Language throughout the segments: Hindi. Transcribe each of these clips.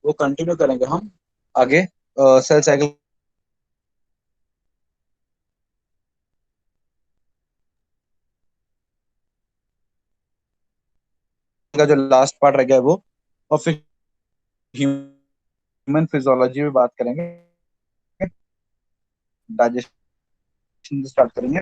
वो कंटिन्यू करेंगे हम आगे सेल साइकिल का जो लास्ट पार्ट रह गया है वो, और फिर ह्यूमन फिजियोलॉजी में बात करेंगे, डाइजेशन स्टार्ट करेंगे।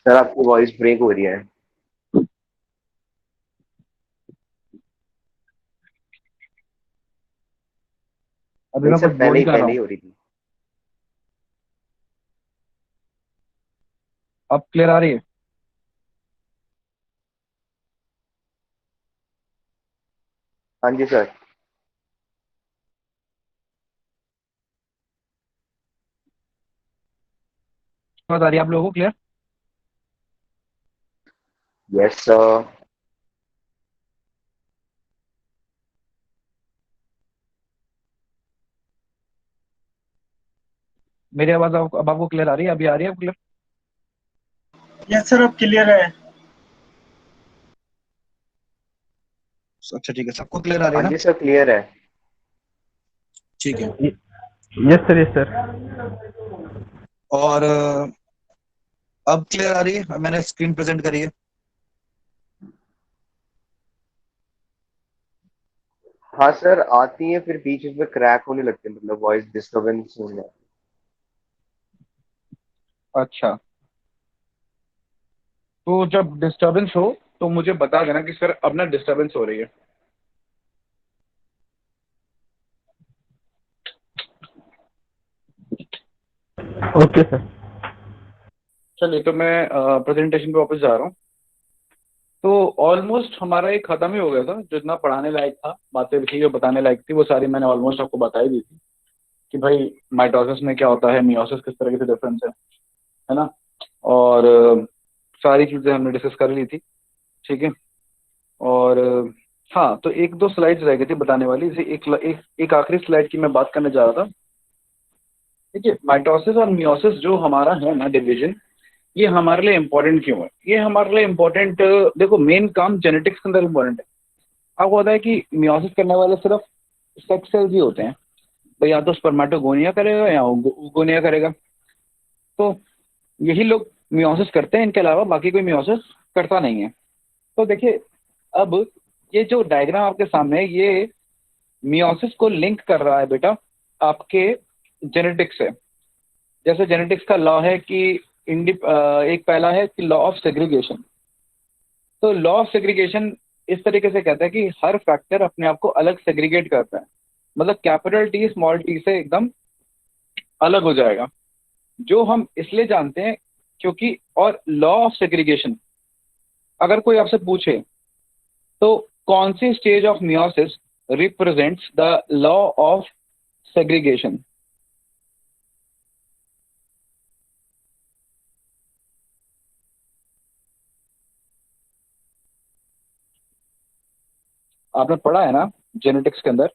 सर आपकी वॉइस ब्रेक हो रही है। अभी नहीं मैं सर, कुछ बोल पहले ही ही क्या रहा पहले हूँ। ही हो रही थी। अब क्लियर आ रही है? हाँ जी सर। बात आ रही है आप लोगों को क्लियर? Yes sir. मेरी आवाज अब आपको क्लियर आ रही है? अभी आ रही है क्लियर? यस सर, अब क्लियर है। अच्छा ठीक है, सबको क्लियर आ रही हाँ है ना? जी सर, क्लियर है। ठीक है। Yes sir, yes sir. और अब क्लियर आ रही है? मैंने स्क्रीन प्रेजेंट करी है। हाँ सर, आती है फिर बीच में क्रैक होने लगते हैं, मतलब वॉइस डिस्टरबेंस होने लगती अच्छा, तो जब डिस्टरबेंस हो तो मुझे बता देना कि सर अब ना डिस्टरबेंस हो रही है। Okay sir. चलिए, तो मैं प्रेजेंटेशन पे वापस जा रहा हूँ। तो ऑलमोस्ट हमारा ये खत्म ही हो गया था। जो इतना पढ़ाने लायक था, बातें थी जो बताने लायक थी, वो सारी मैंने ऑलमोस्ट आपको बता ही दी थी कि भाई माइटोसिस में क्या होता है, मियोसिस किस तरह से डिफरेंस है ना। और सारी चीजें हमने डिस्कस कर ली थी। ठीक है। और हाँ, तो एक दो स्लाइड्स रह गई थी बताने वाली। इसे एक आखिरी स्लाइड की मैं बात करने जा रहा था। देखिए, माइटोसिस और मियोसिस जो हमारा है ना डिवीजन, ये हमारे लिए इम्पोर्टेंट क्यों है? ये हमारे लिए इम्पोर्टेंट, देखो मेन काम जेनेटिक्स के अंदर इम्पोर्टेंट है। आपको पता है कि मियोसिस करने वाले सिर्फ सेक्स सेल्स ही होते हैं। तो या तो स्पर्मेटोगोनिया करेगा या ओगोनिया करेगा। तो यही लोग मियोसिस करते हैं, इनके अलावा बाकी कोई मियोसिस करता नहीं है। तो देखिए, अब ये जो डायग्राम आपके सामने है, ये मियोसिस को लिंक कर रहा है बेटा आपके जेनेटिक्स से। जैसे जेनेटिक्स का लॉ है कि एक पहला है कि लॉ ऑफ सेग्रीगेशन। तो लॉ ऑफ सेग्रीगेशन इस तरीके से कहता है कि हर फैक्टर अपने आप को अलग सेग्रीगेट करता है। मतलब कैपिटल टी स्मॉल टी से एकदम अलग हो जाएगा। जो हम इसलिए जानते हैं क्योंकि, और लॉ ऑफ सेग्रीगेशन अगर कोई आपसे पूछे तो कौन सी stage of meiosis represents the law of segregation? आपने पढ़ा है ना जेनेटिक्स के अंदर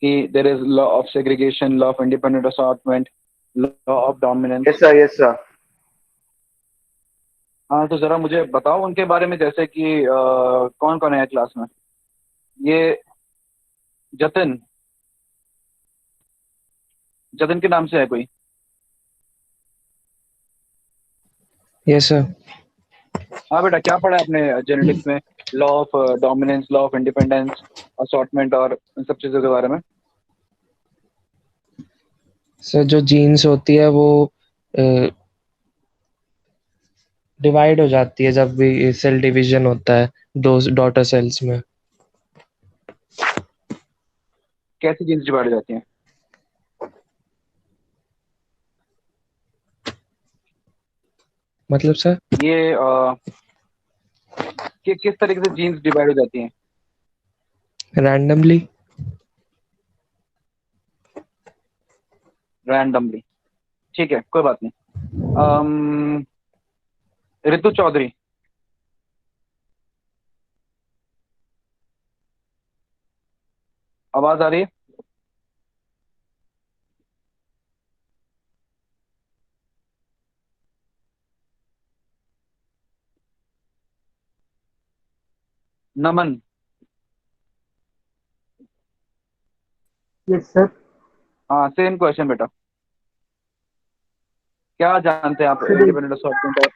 कि there is law of segregation, law of independent assortment, law of है। Dominance. Yes sir, yes sir. हाँ, तो जरा मुझे बताओ उनके बारे में। जैसे कि कौन कौन है क्लास में? ये जतिन, जतिन के नाम से है कोई? Yes sir. हाँ बेटा, क्या पढ़ा है आपने जेनेटिक्स में? Law of dominance, law of independence, assortment और इन सब चीज़ों के बारे में। सर जो जीन्स होती है वो डिवाइड हो जाती है जब भी सेल डिवीजन होता है दो डॉटर सेल्स में। कैसी जीन्स डिवाइड हो जाती हैं? मतलब सर ये किस तरीके से जीन्स डिवाइड हो जाती हैं? रैंडमली। रैंडमली। ठीक है, कोई बात नहीं। ऋतु चौधरी, आवाज आ रही है? नमन। Yes sir. हाँ, सेम क्वेश्चन बेटा। क्या जानते हैं आप सर इंडिपेंडेंट असॉर्टमेंट और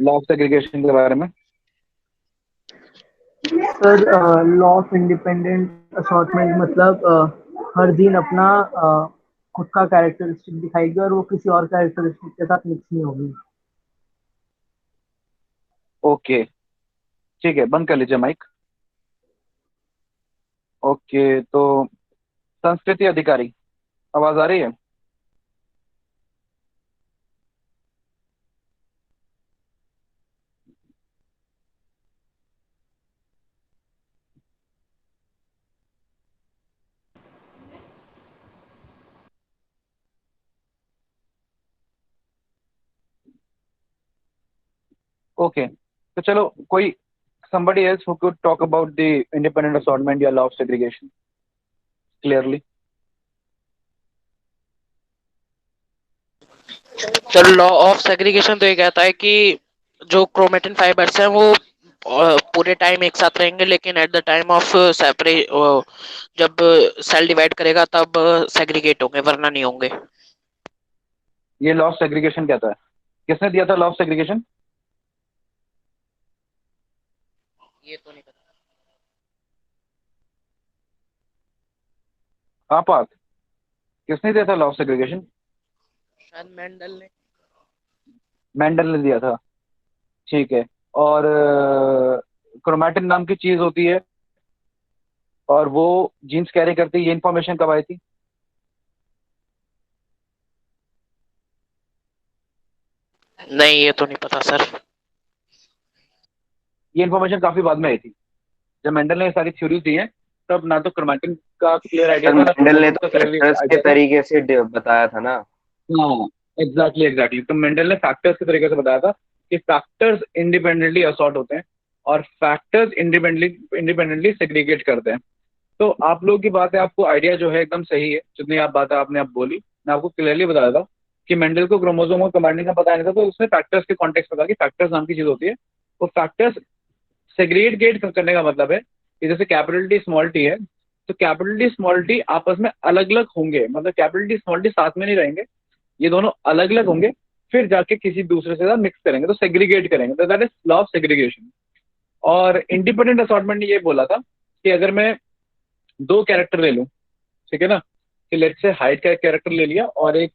लॉ ऑफ सेग्रीगेशन के बारे में? Sir law of independent assortment मतलब हर दिन अपना खुद का कैरेक्टरिस्टिक दिखाएगी और वो किसी और कैरेक्टरिस्टिक के साथ मिक्स नहीं होगी। ओके, ठीक है, बंद कर लीजिए माइक। ओके, तो संस्कृति अधिकारी, आवाज आ रही है? ओके, तो चलो कोई somebody else who could talk about the independent assortment या law of segregation clearly. तो लॉ ऑफ सेग्रीगेशन तो ये कहता है कि जो क्रोमेटिन फाइबर्स हैं वो पूरे टाइम एक साथ रहेंगे, लेकिन at the time of separate जब सेल डिवाइड करेगा तब सेग्रीगेट होंगे, वरना नहीं होंगे। ये लॉ ऑफ सेग्रीगेशन कहता है। किसने दिया था लॉ ऑफ सेग्रीगेशन? ये तो नहीं पता। आपात, किसने दिया था लॉ ऑफ सेग्रीगेशन? शायद मेंडल ने। मेंडल ने दिया था, ठीक है। और क्रोमैटिन नाम की चीज होती है और वो जीन्स कैरी करती है, ये इंफॉर्मेशन कब आई थी? नहीं, ये तो नहीं पता सर। ये इंफॉर्मेशन काफी बाद में आई थी। जब मेंडल ने ये सारी थ्योरीज दी हैं तब ना तो क्रोमैटिन का क्लियर आइडिया सर था, ना मेंडल ने क्रोमोसोम तो का क्लियर फैक्टर्स के आइडिया था। तरीके से बताया था ना। हाँ, एग्जैक्टली एग्जैक्टली। तो मेंडल ने फैक्टर्स के तरीके से बताया था कि फैक्टर्स इंडिपेंडेंटली असॉर्ट होते हैं और फैक्टर्स इंडिपेंडेंटली इंडिपेंडेंटली सेग्रीगेट करते हैं। तो आप लोगों की बात है, आपको आइडिया जो है एकदम सही है, जितनी आप बातें आपने अब बोली। मैं आपको क्लियरली बताया था कि मेंडल को क्रोमोसोम और कमांडिंग का पता नहीं था, तो उसने फैक्टर्स के कॉन्टेक्स्ट में कहा कि फैक्टर्स नाम की चीज होती है। वो फैक्टर्स सेग्रीगेट करने का मतलब है कि जैसे कैपिटल टी स्मॉल टी है, तो कैपिटल टी स्मॉल टी आपस में अलग अलग होंगे, मतलब कैपिटल टी स्मॉल टी साथ में नहीं रहेंगे, ये दोनों अलग अलग होंगे, फिर जाके किसी दूसरे से मिक्स करेंगे तो सेग्रीगेट करेंगे, तो that is law of segregation. और इंडिपेंडेंट असॉर्टमेंट ने ये बोला था कि अगर मैं दो कैरेक्टर ले लूं, ठीक है ना, कि लेट से हाइट का एक कैरेक्टर ले लिया और एक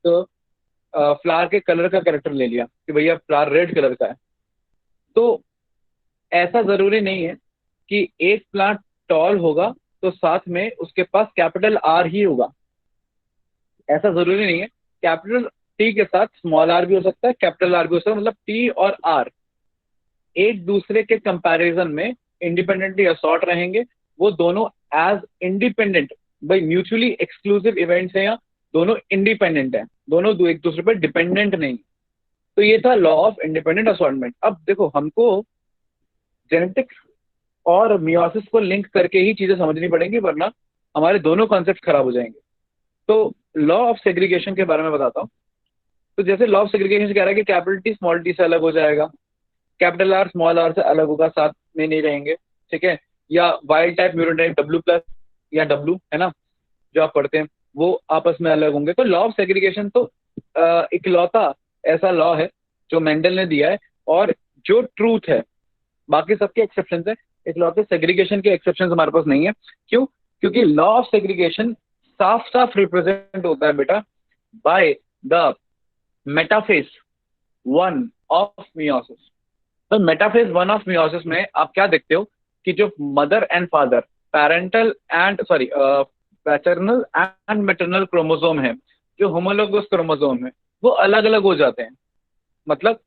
फ्लावर के कलर का कैरेक्टर ले लिया कि भैया फ्लावर रेड कलर का है, तो ऐसा जरूरी नहीं है कि एक प्लांट टॉल होगा तो साथ में उसके पास कैपिटल आर ही होगा। ऐसा जरूरी नहीं है। कैपिटल टी के साथ स्मॉल आर भी हो सकता है, कैपिटल आर भी हो सकता है, मतलब टी और आर एक दूसरे के कंपैरिजन में इंडिपेंडेंटली असॉर्ट रहेंगे। वो दोनों एज इंडिपेंडेंट, भाई म्यूचुअली एक्सक्लूसिव इवेंट्स हैं या दोनों इंडिपेंडेंट हैं, दोनों एक दूसरे पर डिपेंडेंट नहीं। तो ये था लॉ ऑफ इंडिपेंडेंट असॉर्टमेंट। अब देखो, हमको जेनेटिक्स और मियोसिस को लिंक करके ही चीजें समझनी पड़ेंगी, वरना हमारे दोनों कॉन्सेप्ट खराब हो जाएंगे। तो लॉ ऑफ सेग्रीगेशन के बारे में बताता हूँ। तो जैसे लॉ ऑफ सेग्रीगेशन कह रहा है कि कैपिटल टी स्मॉल टी से अलग हो जाएगा, कैपिटल आर स्मॉल आर से अलग होगा, साथ में नहीं रहेंगे, ठीक है। या wild type mutant type W plus या डब्ल्यू है ना, जो आप पढ़ते हैं, वो आपस में अलग होंगे। तो लॉ ऑफ सेग्रीगेशन तो इकलौता ऐसा लॉ है जो मेंडल ने दिया है और जो ट्रूथ है। बाकी सबके एक्सेप्शन है, इकलौते सेग्रीगेशन के एक्सेप्शन हमारे पास नहीं है। क्यों? क्योंकि लॉ ऑफ सेग्रीगेशन साफ साफ रिप्रेजेंट होता है बेटा by the metaphase one of meiosis. तो मेटाफेज वन ऑफ मियोसिस में आप क्या देखते हो कि जो mother and father, parental and sorry paternal and maternal chromosome है, जो होमोलोगस क्रोमोसोम है, वो अलग अलग हो जाते हैं। मतलब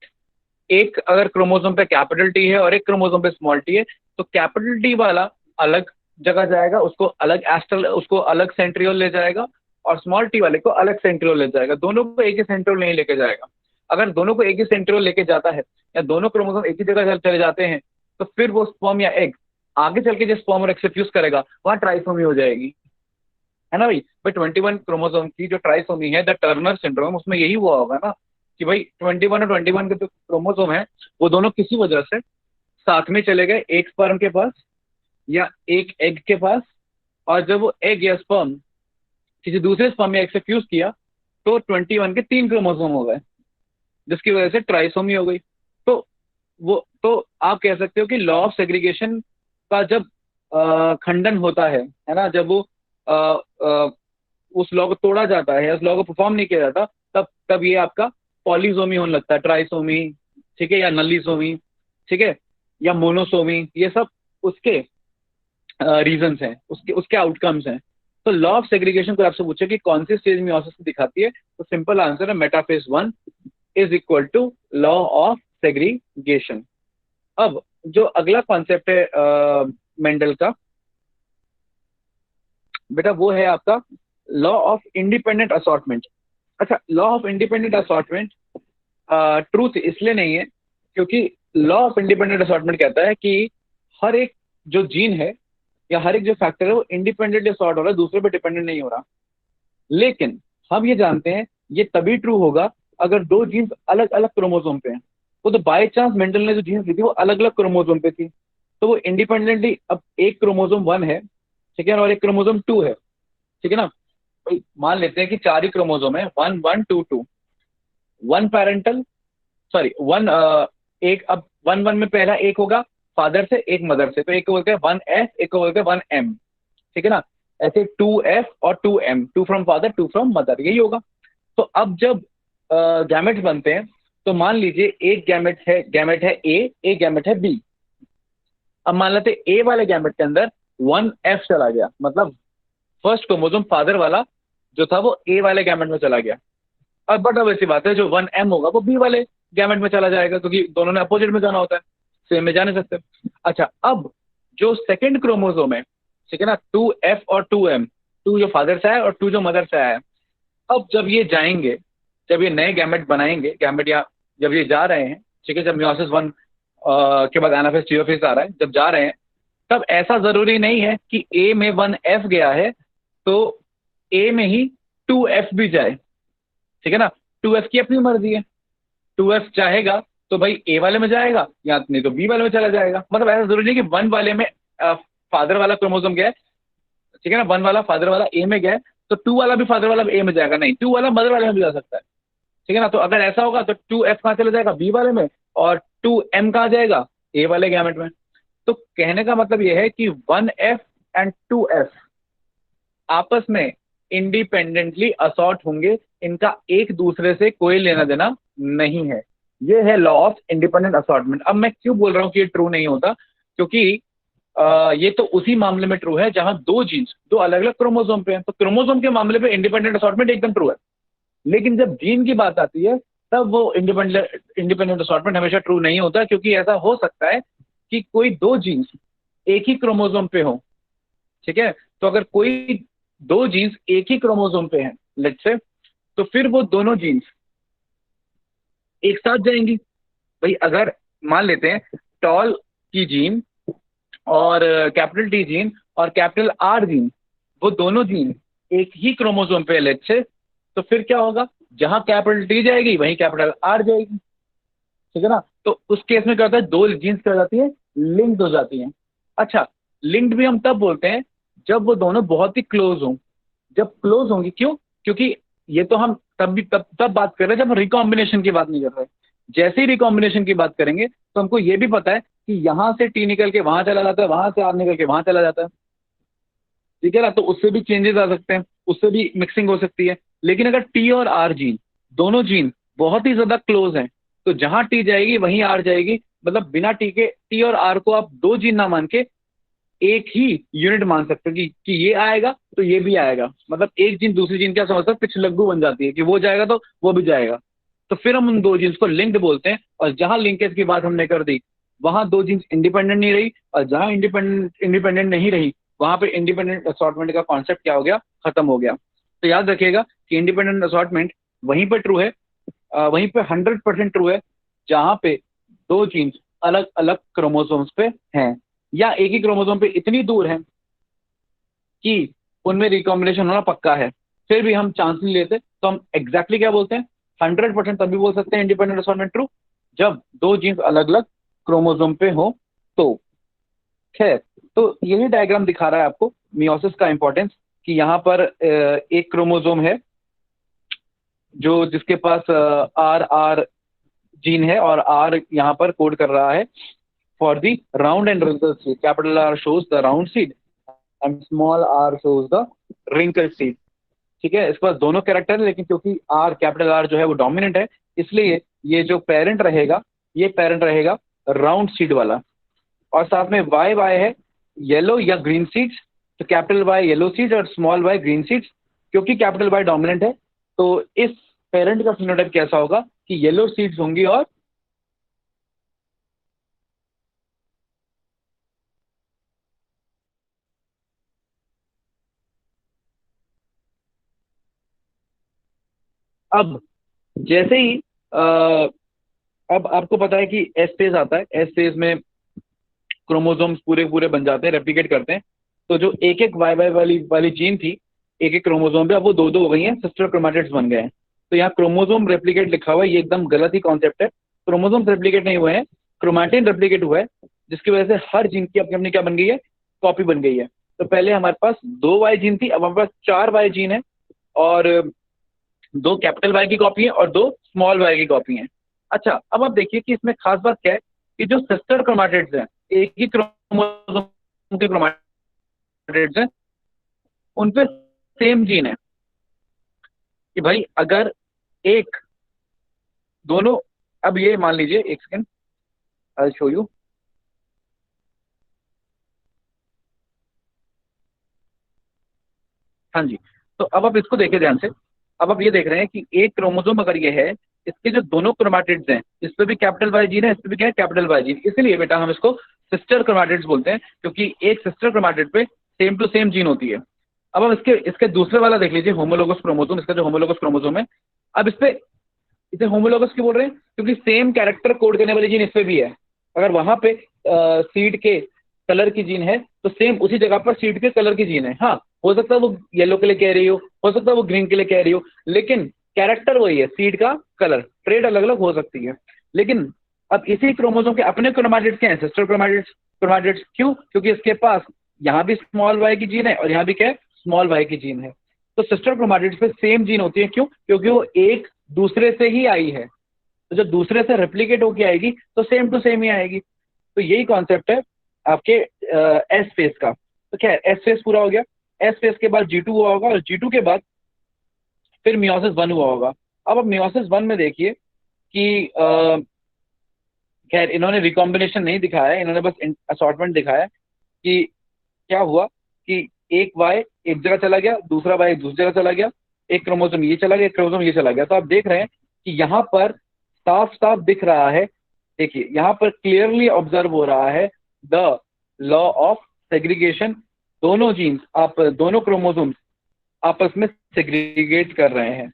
एक अगर क्रोमोसोम पे कैपिटल टी है और एक क्रोमोसोम पे स्मॉल टी है, तो कैपिटल टी वाला अलग जगह जाएगा, उसको अलग एस्ट्रल, उसको अलग सेंट्रियोल ले जाएगा, और स्मॉल टी वाले को अलग सेंट्रियोल ले जाएगा। दोनों को एक ही सेंट्रियोल नहीं लेके जाएगा। अगर दोनों को एक ही सेंट्रियोल लेके जाता है या दोनों क्रोमोसोम एक ही जगह चले जाते हैं, तो फिर वो स्पर्म या एग आगे चल के जो स्पर्म और एग से फ्यूज करेगा वहां ट्राइसोमी हो जाएगी। है ना भाई? भाई 21 क्रोमोसोम की जो ट्राइसोमी है, द टर्नर सिंड्रोम, उसमें यही हुआ होगा ना कि भाई 21 और 21 के जो क्रोमोसोम है वो दोनों किसी वजह से साथ में चले गए एक स्पर्म के पास या एक एग के पास, और जब वो एग या स्पर्म किसी दूसरे स्पर्म या एग से फ्यूज किया तो 21 के 3 क्रोमोसोम हो गए, जिसकी वजह से ट्राइसोमी हो गई। तो वो तो आप कह सकते हो कि लॉ ऑफ सेग्रीगेशन का जब खंडन होता है ना, जब वो अ, अ, उस लॉ को तोड़ा जाता है, उस लॉ को परफॉर्म नहीं किया जाता, तब तब ये आपका पॉलीसोमी होने लगता है, ट्राइसोमी, ठीक है, या नलीसोमी, ठीक है, या मोनोसोमी, ये सब उसके रीजंस हैं, उसके उसके आउटकम्स हैं। तो लॉ ऑफ सेग्रीगेशन को आपसे पूछे कि कौन सी स्टेज मियोसिस को दिखाती है, तो सिंपल आंसर है metaphase 1 is equal to law of segregation. अब जो अगला कॉन्सेप्ट है मेंडल का, बेटा वो है आपका लॉ ऑफ इंडिपेंडेंट असॉर्टमेंट। अच्छा, law of independent assortment truth इसलिए नहीं है क्योंकि लॉ ऑफ इंडिपेंडेंट असॉर्टमेंट कहता है कि हर एक जो जीन है या हर एक जो फैक्टर है वो इंडिपेंडेंटली असॉर्ट हो रहा है, दूसरे पे डिपेंडेंट नहीं हो रहा। लेकिन हम ये जानते हैं ये तभी ट्रू होगा अगर दो जीन्स अलग अलग क्रोमोसोम पे हैं। वो तो बाय चांस मेंडल ने जो जीन्स दी थी वो अलग अलग क्रोमोसोम पे थी, तो वो इंडिपेंडेंटली, अब एक क्रोमोसोम 1 है, ठीक है, और एक क्रोमोसोम 2 है, ठीक है ना। तो मान लेते हैं कि 4 ही क्रोमोसोम है, 1 1 2 2, वन पैरेंटल, सॉरी वन एक, अब 1 1 में पहला एक होगा फादर से एक मदर से, तो एक को बोलते हैं 1F, एक को बोलते हैं 1M, ठीक है ना। ऐसे 2F और 2M, 2 from father 2 from mother, यही होगा। तो अब जब गैमेट्स बनते हैं तो मान लीजिए एक गैमेट है ए, एक गैमेट है बी। अब मान लेते ए वाले गैमेट के अंदर 1F चला गया, मतलब फर्स्ट क्रोमोसोम फादर वाला जो था वो ए वाले गैमेट में चला गया। अब बट अब ऐसी बात है जो 1M होगा वो बी वाले गैमेट में चला जाएगा, क्योंकि दोनों ने अपोजिट में जाना होता है, सेम में जा नहीं सकते। अच्छा, अब जो सेकंड क्रोमोसोम है, ठीक है ना, 2F और 2M, 2 जो फादर से आया और 2 जो मदर से आया, अब जब ये जाएंगे, जब ये नए गैमेट बनाएंगे, गैमेट या जब ये जा रहे हैं, ठीक है, जब मियोसिस 1 के बाद एनाफेज टीओफेज आ रहा है, जब जा रहे हैं, तब ऐसा जरूरी नहीं है कि ए में 1F गया है तो ए में ही 2F भी जाए, ठीक है ना। 2F की अपनी मर्जी है, 2F चाहेगा तो भाई ए वाले में जाएगा या नहीं तो बी वाले में चला जाएगा। मतलब ऐसा जरूरी नहीं कि 1 वाले में फादर वाला क्रोमोसोम गया है, ठीक है ना, 1 वाला फादर वाला ए में गया है तो 2 वाला भी फादर वाला ए में जाएगा, नहीं, 2 वाला मदर वाले में भी जा सकता है, ठीक है ना। तो अगर ऐसा होगा तो 2F कहाँ चला जाएगा, बी वाले में, और 2M कहाँ जाएगा, ए वाले गैमेट में। तो कहने का मतलब यह है कि 1F एंड 2F आपस में इंडिपेंडेंटली असॉर्ट होंगे, इनका एक दूसरे से कोई लेना देना नहीं है। ये है लॉ ऑफ इंडिपेंडेंट असॉर्टमेंट। अब मैं क्यों बोल रहा हूँ कि ये ट्रू नहीं होता, क्योंकि ये तो उसी मामले में ट्रू है जहां दो जीन्स दो अलग अलग क्रोमोसोम पे हैं, तो क्रोमोसोम के मामले पे इंडिपेंडेंट असॉर्टमेंट एकदम ट्रू है। लेकिन जब जीन की बात आती है तब वो इंडिपेंडेंट असॉर्टमेंट हमेशा ट्रू नहीं होता, क्योंकि ऐसा हो सकता है कि कोई दो जीन्स एक ही क्रोमोसोम पे हो, ठीक है। तो अगर कोई दो जीन्स एक ही क्रोमोसोम पे हैं लेट्स से, तो फिर वो दोनों जीन्स एक साथ जाएंगी। भाई अगर मान लेते हैं टॉल की जीन और कैपिटल टी जीन और कैपिटल आर जीन, वो दोनों जीन एक ही क्रोमोसोम पे लेट्स से, तो फिर क्या होगा, जहां कैपिटल टी जाएगी वहीं कैपिटल आर जाएगी, ठीक है ना। तो उस केस में क्या होता है, दो जीन्स क्या हो जाती है, लिंक्ड हो जाती हैं। अच्छा, लिंक्ड भी हम तब बोलते हैं जब वो दोनों बहुत ही क्लोज हों। जब क्लोज होंगी, क्यों, क्योंकि ये तो हम तब बात कर रहे हैं जब रिकॉम्बिनेशन की बात नहीं कर रहे। जैसे ही रिकॉम्बिनेशन की बात करेंगे तो हमको ये भी पता है कि यहां से टी निकल के वहां चला जाता है, वहां से आर निकल के वहां चला जाता है, ठीक है ना। तो उससे भी चेंजेस आ सकते हैं, उससे भी मिक्सिंग हो सकती है। लेकिन अगर टी और आर जीन, दोनों जीन बहुत ही ज्यादा क्लोज हैं, तो जहां टी जाएगी वहीं आर जाएगी। मतलब बिना टी के, टी और आर को आप दो जीन ना मान के एक ही यूनिट मान सकते हो कि ये आएगा तो ये भी आएगा। मतलब एक जीन दूसरी जीन क्या समझता है, पिछलग्गू बन जाती है कि वो जाएगा तो वो भी जाएगा। तो फिर हम उन दो जीन्स को लिंक्ड बोलते हैं। और जहां लिंकेज की बात हमने कर दी वहां दो जीन्स इंडिपेंडेंट नहीं रही, और जहां इंडिपेंडेंट नहीं रही वहां पे इंडिपेंडेंट असॉर्टमेंट का कॉन्सेप्ट क्या हो गया, खत्म हो गया। तो याद रखिएगा कि इंडिपेंडेंट असॉर्टमेंट वहीं पर ट्रू है, वहीं पे 100% ट्रू है जहां पे दो जीन्स अलग अलग क्रोमोसोम्स पे हैं, या एक ही क्रोमोसोम पे इतनी दूर हैं कि उनमें रिकॉम्बिनेशन होना पक्का है, फिर भी हम चांस नहीं लेते, तो हम एग्जैक्टली क्या बोलते हैं, 100% तभी बोल सकते हैं इंडिपेंडेंट असॉर्टमेंट ट्रू जब दो जीन्स अलग अलग क्रोमोसोम पे हो। तो खैर, तो यही डायग्राम दिखा रहा है आपको मियोसिस का इंपॉर्टेंस, कि यहाँ पर एक क्रोमोसोम है जो जिसके पास आर आर जीन है, और आर यहाँ पर कोड कर रहा है for the round and wrinkle seed. Capital R shows the round seed and small R shows the wrinkle seed. ठीक है, इसके पास दोनों कैरेक्टर है, लेकिन क्योंकि आर कैपिटल आर जो है वो डोमिनेंट है, इसलिए ये जो पेरेंट रहेगा, ये पेरेंट रहेगा राउंड सीड वाला। और साथ में वाई वाई है येलो या ग्रीन सीड्स, तो कैपिटल वाई येलो सीड्स और स्मॉल वाई ग्रीन सीड्स। क्योंकि कैपिटल वाई डोमिनेंट है, तो इस पेरेंट का फिनोटाइप कैसा होगा कि येलो सीड्स होंगी और अब जैसे ही अब आपको पता है कि एस फेज आता है, एस फेज में क्रोमोसोम्स पूरे पूरे बन जाते हैं, रेप्लिकेट करते हैं। तो जो एक एक वाई वाई वाली जीन थी एक एक क्रोमोसोम पे, अब वो दो दो हो गई हैं, सिस्टर क्रोमैटिड्स बन गए हैं। तो यहाँ क्रोमोसोम रेप्लिकेट लिखा हुआ है, ये एकदम गलत ही कॉन्सेप्ट है। क्रोमोसोम रेप्लिकेट नहीं हुए हैं, क्रोमैटिन रेप्लिकेट हुआ है, जिसकी वजह से हर जीन की अपनी अपनी क्या बन गई है, कॉपी बन गई है। तो पहले हमारे पास 2 वाई जीन थी, अब हमारे पास 4 वाई जीन है, और 2 कैपिटल वाई की कॉपी है और 2 स्मॉल वाई की कॉपी है। अच्छा, अब आप देखिए कि इसमें खास बात क्या है कि जो सिस्टर क्रोमैटिड्स हैं, एक ही क्रोमोसोम के क्रोमैटिड्स हैं, उन पे सेम जीन है। कि भाई अगर एक दोनों, अब ये मान लीजिए, एक सेकेंड आई शो यू। हाँ जी, तो अब आप इसको देखिए ध्यान से। अब आप ये देख रहे हैं कि एक क्रोमोसोम अगर ये है, इसके जो दोनों क्रोमैटिड्स हैं, इस पे भी कैपिटल वाई जीन है, इस पे भी क्या है, कैपिटल वाई जीन। इसलिए बेटा हम इसको सिस्टर क्रोमैटिड्स बोलते हैं, क्योंकि एक सिस्टर क्रोमैटिड पे सेम टू सेम जीन होती है। अब आप इसके इसके दूसरे वाला देख लीजिए, होमोलोगस क्रोमोसोम, इसका जो होमोलोगस क्रोमोसोम है। अब इस पे इसे होमोलोगस क्यों बोल रहे हैं, क्योंकि सेम कैरेक्टर कोड करने वाली जीन इस पे भी है। अगर वहां पे सीड के कलर की जीन है, तो सेम उसी जगह पर सीड के कलर की जीन है। हाँ, हो सकता है वो येलो के लिए कह रही हो सकता है वो ग्रीन के लिए कह रही हो, लेकिन कैरेक्टर वही है, सीड का कलर, ट्रेड अलग अलग हो सकती है। लेकिन अब इसी क्रोमोसोम के अपने क्रोमैटिड्स क्या है, सिस्टर क्रोमैटिड्स। क्रोमैटिड्स क्यों, क्योंकि इसके पास यहाँ भी स्मॉल वाई की जीन है और यहाँ भी क्या है, स्मॉल वाई की जीन है। तो सिस्टर क्रोमैटिड्स पे सेम जीन होती है। क्यों, क्योंकि वो एक दूसरे से ही आई है। तो जब दूसरे से रेप्लिकेट होके आएगी तो सेम टू सेम ही आएगी। तो यही कॉन्सेप्ट है आपके एस फेज का। तो क्या है, एस फेज पूरा हो गया। एस फेज के बाद G2 हुआ होगा, और G2 के बाद फिर मियोसिस 1 हुआ होगा। अब मियोसिस 1 में देखिए कि खैर इन्होंने रिकॉम्बिनेशन नहीं दिखाया है, इन्होंने बस असॉर्टमेंट दिखाया है कि क्या हुआ कि एक वाई एक जगह चला गया, दूसरा वाई दूसरी जगह चला गया, एक क्रोमोसोम ये चला गया, एक क्रोमोसोम ये चला गया। तो आप देख रहे हैं कि यहाँ पर साफ साफ दिख रहा है, देखिए यहाँ पर क्लियरली ऑब्जर्व हो रहा है द लॉ ऑफ सेग्रीगेशन। दोनों जीन्स, आप दोनों क्रोमोसोम्स आपस में सेग्रीगेट कर रहे हैं,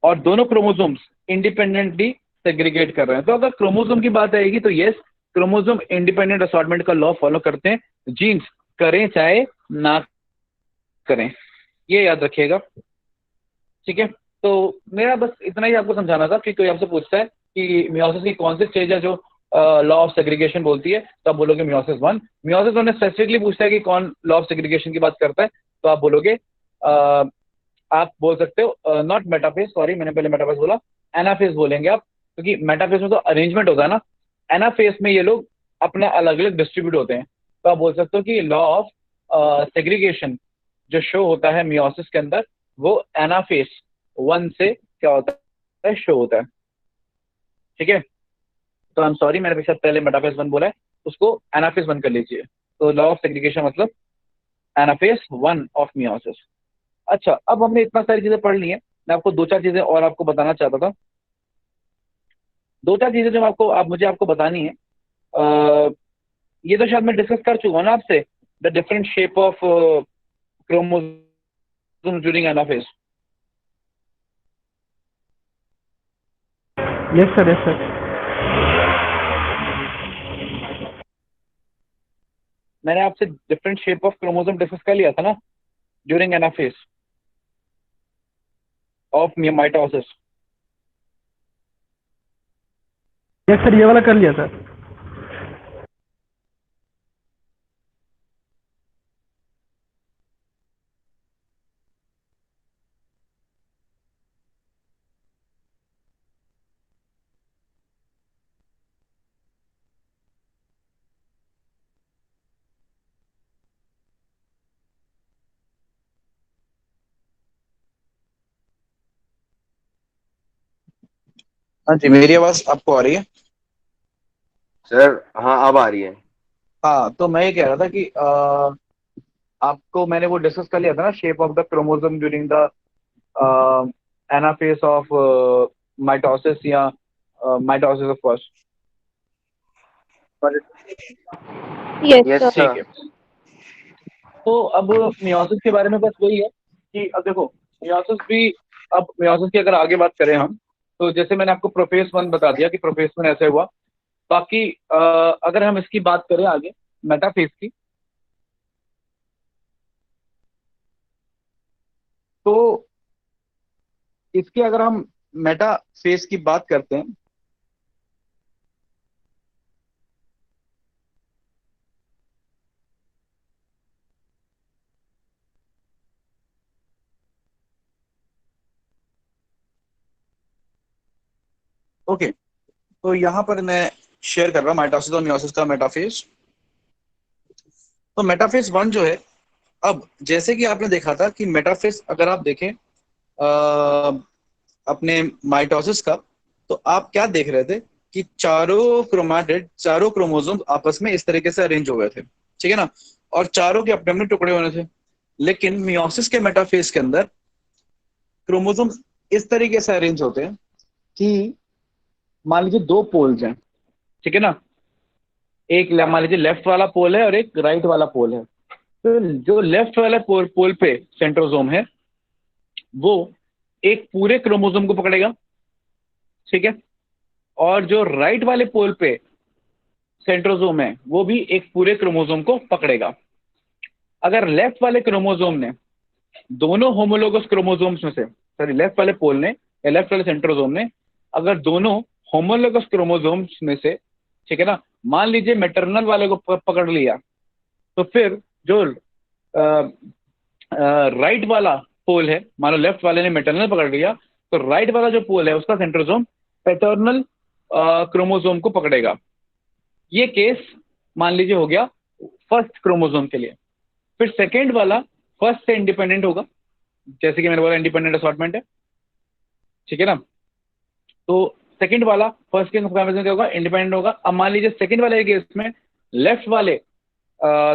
और दोनों क्रोमोसोम्स इंडिपेंडेंटली सेग्रीगेट कर रहे हैं। तो अगर क्रोमोसोम की बात आएगी तो यस, क्रोमोसोम इंडिपेंडेंट असॉर्टमेंट का लॉ फॉलो करते हैं, जीन्स करें चाहे ना करें, ये याद रखिएगा। ठीक है, तो मेरा बस इतना ही आपको समझाना था कि कोई आपसे पूछता है कि मियोसिस की कौन सी स्टेज है जो लॉ ऑफ सेग्रीगेशन बोलती है, तो आप बोलोगे मियोसिस 1। मियोसिस 1 ने स्पेसिफिकली पूछता है कि कौन लॉ ऑफ सेग्रीगेशन की बात करता है, तो आप बोलोगे आप बोल सकते हो नॉट मेटाफेज, सॉरी मैंने पहले मेटाफेज बोला, एनाफेज बोलेंगे आप, क्योंकि मेटाफेज में तो अरेंजमेंट होता है ना, एनाफेज में ये लोग अपना अलग अलग डिस्ट्रीब्यूट होते हैं। तो आप बोल सकते हो कि लॉ ऑफ सेग्रीगेशन जो शो होता है मियोसिस के अंदर, वो एनाफेज 1 से क्या होता है, शो होता है। ठीक है, तो आई एम सॉरी मैंने शायद पहले मेटाफेज 1 बोला है, उसको एनाफेज 1 कर लीजिए। तो लॉ ऑफ सेग्रीगेशन मतलब एनाफेज 1 ऑफ मियोसिस। अच्छा, अब हमने इतना सारी चीजें पढ़ ली हैं, मैं आपको दो चार चीजें और आपको बताना चाहता था। दो चार चीजें जो मुझे आपको बतानी है। ये तो शायद मैं डिस्कस कर चुका हूँ ना आपसे, the different shape of chromosome during anaphase. Yes sir, yes sir. मैंने आपसे different shape of chromosome discuss कर लिया था ना। during anaphase of mitosis? Yes sir, ये वाला कर लिया सर। हाँ जी, मेरी आवाज आपको आ रही है? सर हाँ अब आ रही है। हाँ, तो मैं ये कह रहा था कि आपको मैंने वो डिस्कस कर लिया था ना, shape of the chromosome during the anaphase of mitosis या mitosis of first. Yes yes sir. ठीक सर। है। तो अब मियोसिस के बारे में बस वही है कि अब देखो, मियोसिस भी, अब मियोसिस की अगर आगे बात करें हम, तो जैसे मैंने आपको प्रोफेज वन बता दिया कि प्रोफेज वन ऐसे हुआ। बाकी अगर हम इसकी बात करें आगे मेटाफेज की, तो इसके अगर हम मेटाफेज की बात करते हैं, ओके, तो यहाँ पर मैं शेयर कर रहा हूँ माइटोसिस और मियोसिस का मेटाफेज। तो मेटाफेज वन जो है, अब जैसे कि आपने देखा था कि मेटाफेज अगर आप देखें अपने माइटोसिस का, तो आप क्या देख रहे थे कि चारों क्रोमाटिड, चारों क्रोमोसोम आपस में इस तरीके से अरेंज हो गए थे, ठीक है ना, और चारों के अपने अपने टुकड़े होने थे। लेकिन मियोसिस के मेटाफेज के अंदर क्रोमोसोम इस तरीके से अरेंज होते हैं कि मान लीजिए दो पोल्स हैं, ठीक है ना, एक मान लीजिए लेफ्ट वाला पोल है और एक राइट वाला पोल है। तो जो लेफ्ट वाला पोल पे सेंट्रोसोम है, वो एक पूरे क्रोमोसोम को पकड़ेगा, ठीक है, और जो राइट वाले पोल पे सेंट्रोसोम है, वो भी एक पूरे क्रोमोसोम को पकड़ेगा। अगर लेफ्ट वाले क्रोमोसोम ने, दोनों होमोलोगस क्रोमोसोम्स में से, सॉरी लेफ्ट वाले पोल ने या लेफ्ट वाले सेंट्रोसोम ने, अगर दोनों होमोलोगस क्रोमोसोम्स में से, ठीक है ना, मान लीजिए मैटरनल वाले को पकड़ लिया, तो फिर जो राइट वाला पोल है, मान लो लेफ्ट वाले ने मैटरनल पकड़ लिया, तो राइट वाला जो पोल है उसका सेंट्रोसोम पैटर्नल क्रोमोसोम को पकड़ेगा। ये केस मान लीजिए हो गया फर्स्ट क्रोमोसोम के लिए। फिर सेकेंड वाला फर्स्ट से इंडिपेंडेंट होगा, जैसे कि मैंने बोला इंडिपेंडेंट असॉर्टमेंट है, ठीक है ना। तो सेकंड वाला फर्स्ट के कंपैरिजन क्या होगा, इंडिपेंडेंट होगा। अब मान लीजिए सेकंड वाले केस में लेफ्ट वाले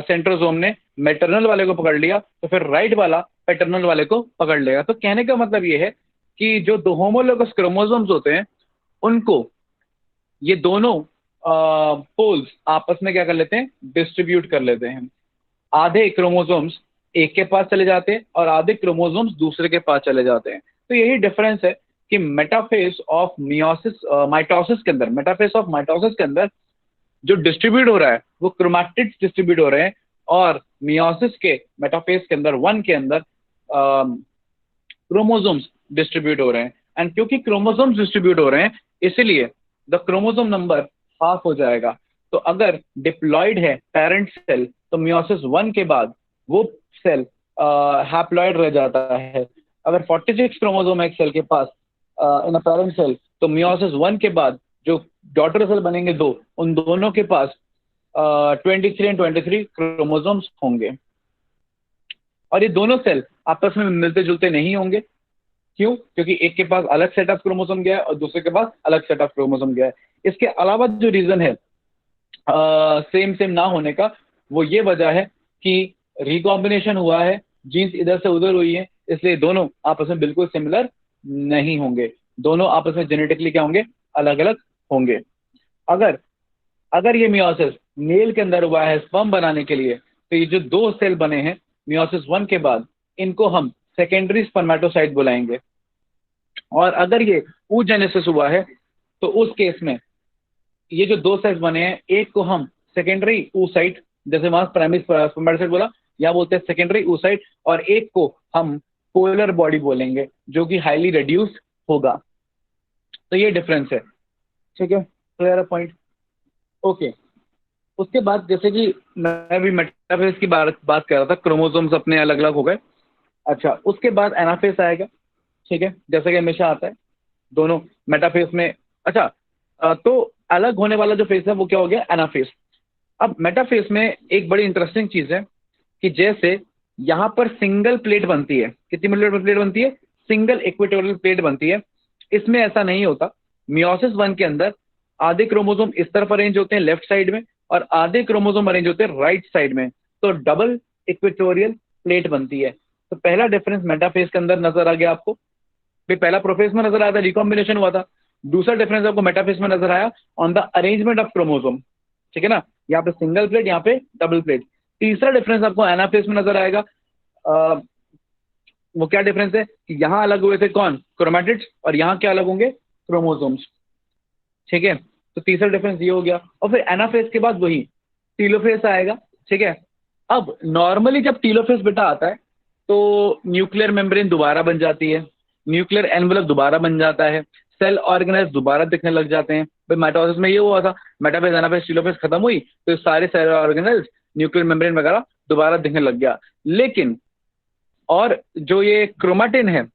सेंट्रोसोम ने मैटरनल वाले को पकड़ लिया, तो फिर राइट वाला पैटर्नल वाले को पकड़ लेगा। तो कहने का मतलब ये है कि जो दो होमोलोगस क्रोमोसोम्स होते हैं, उनको ये दोनों पोल्स आपस में क्या कर लेते हैं, डिस्ट्रीब्यूट कर लेते हैं। आधे क्रोमोसोम्स एक के पास चले जाते हैं और आधे क्रोमोसोम्स दूसरे के पास चले जाते हैं। तो यही डिफरेंस है कि मेटाफेज ऑफ मियोसिस माइटोसिस के अंदर, मेटाफेज ऑफ माइटोसिस के अंदर जो डिस्ट्रीब्यूट हो रहा है वो क्रोमैटिड्स डिस्ट्रीब्यूट हो रहे हैं, और मियोसिस के मेटाफेज के अंदर वन के अंदर क्रोमोसोम्स डिस्ट्रीब्यूट हो रहे हैं। एंड क्योंकि क्रोमोसोम्स डिस्ट्रीब्यूट हो रहे हैं, इसलिए द क्रोमोसोम नंबर हाफ हो जाएगा। तो अगर डिप्लॉयड है पेरेंट सेल, तो मियोसिस वन के बाद वो सेल हैप्लॉयड रह जाता है। अगर 46 क्रोमोसोम है एक सेल के पास इन अ पेरेंट सेल, तो मियोसिस वन के बाद जो डॉटर सेल बनेंगे दो, उन दोनों के पास 23 एंड 23 क्रोमोसोम्स होंगे। और ये दोनों सेल आपस में मिलते जुलते नहीं होंगे। क्यों? क्योंकि एक के पास अलग सेट ऑफ क्रोमोसोम गया है और दूसरे के पास अलग सेट ऑफ क्रोमोसोम गया है। इसके अलावा जो रीजन है सेम सेम ना होने का, वो ये वजह है कि रिकॉम्बिनेशन हुआ है, जीन्स इधर से उधर हुई है, इसलिए दोनों आपस में बिल्कुल सिमिलर नहीं होंगे। दोनों आपस में जेनेटिकली क्या होंगे, अलग अलग होंगे। अगर अगर ये मियोसिस मेल के अंदर हुआ है स्पर्म बनाने के लिए, तो ये जो दो सेल बने हैं मियोसिस वन के बाद, इनको हम सेकेंडरी स्पर्मेटोसाइट बुलाएंगे। और अगर ये oogenesis हुआ है, तो उस केस में ये जो दो सेल्स बने हैं, एक को हम सेकेंडरी oocyte, जैसे वहां प्राइमरी स्पर्मेटोसाइट बोला, या बोलते हैं सेकेंडरी oocyte, और एक को हम पोलर बॉडी बोलेंगे जो कि हाईली रिड्यूस होगा। तो ये डिफरेंस है, ठीक है, क्लियर पॉइंट। ओके, उसके बाद जैसे कि मैं भी मेटाफेज की बात कर रहा था, क्रोमोसोम्स अपने अलग अलग हो गए। अच्छा, उसके बाद एनाफेज आएगा, ठीक है, जैसे कि हमेशा आता है दोनों मेटाफेज में। अच्छा, तो अलग होने वाला जो फेज है वो क्या हो गया, एनाफेज। अब मेटाफेज में एक बड़ी इंटरेस्टिंग चीज है कि जैसे यहाँ पर सिंगल प्लेट बनती है, कितनी प्लेट बनती है, सिंगल इक्वेटोरियल प्लेट बनती है। इसमें ऐसा नहीं होता। मियोसिस 1 के अंदर आधे क्रोमोसोम इस तरफ अरेंज होते हैं लेफ्ट साइड में, और आधे क्रोमोसोम अरेंज होते हैं राइट साइड में, तो डबल इक्वेटोरियल प्लेट बनती है। तो पहला डिफरेंस मेटाफेज के अंदर नजर आ गया आपको। भाई पहला प्रोफेज में नजर आया था, रिकॉम्बिनेशन हुआ था। दूसरा डिफरेंस आपको मेटाफेज में नजर आया on the arrangement of chromosome, ठीक है ना, यहाँ पे सिंगल प्लेट, यहाँ पे डबल प्लेट। तीसरा डिफरेंस आपको एनाफेज में नजर आएगा। वो क्या डिफरेंस है कि यहाँ अलग हुए थे कौन, क्रोमैटिड्स, और यहाँ क्या अलग होंगे, क्रोमोसोम्स, ठीक है। तो तीसरा डिफरेंस ये हो गया। और फिर एनाफेज के बाद वही टीलोफेज आएगा, ठीक है। अब नॉर्मली जब टीलोफेज बेटा आता है तो न्यूक्लियर मेम्ब्रेन दोबारा बन जाती है, न्यूक्लियर एनवेलप दोबारा बन जाता है, सेल ऑर्गेनाइज दोबारा दिखने लग जाते हैं। भाई माइटोसिस में ये हुआ था, मेटाफेज एनाफेज टीलोफेज खत्म हुई तो सारे सेल ऑर्गेनाइज न्यूक्लियर मेम्ब्रेन वगैरह दोबारा दिखने लग गया। लेकिन और जो ये क्रोमैटिन है,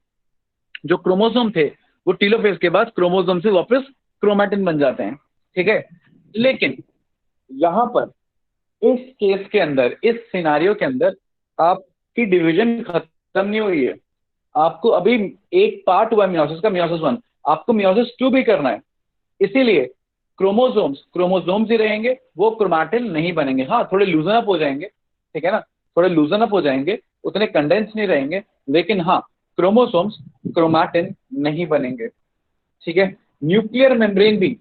जो क्रोमोसोम थे, वो टीलोफेज के बाद क्रोमोसोम से वापस क्रोमैटिन बन जाते हैं, ठीक है। लेकिन यहाँ पर इस केस के अंदर, इस सिनारियो के अंदर आपकी डिवीजन खत्म नहीं हुई है। आपको अभी एक पार्ट हुआ मियोसिस का, मियोसिस 1, आपको मियोसिस 2 भी करना है। इसीलिए क्रोमोसोम्स ही रहेंगे, वो क्रोमैटिन नहीं बनेंगे। हाँ, थोड़े लूजन अप हो जाएंगे, ठीक है ना, थोड़े लूजन अप हो जाएंगे, उतने कंडेंस नहीं रहेंगे, लेकिन हाँ, क्रोमोसोम्स क्रोमैटिन नहीं बनेंगे, ठीक है। न्यूक्लियर मेम्ब्रेन भी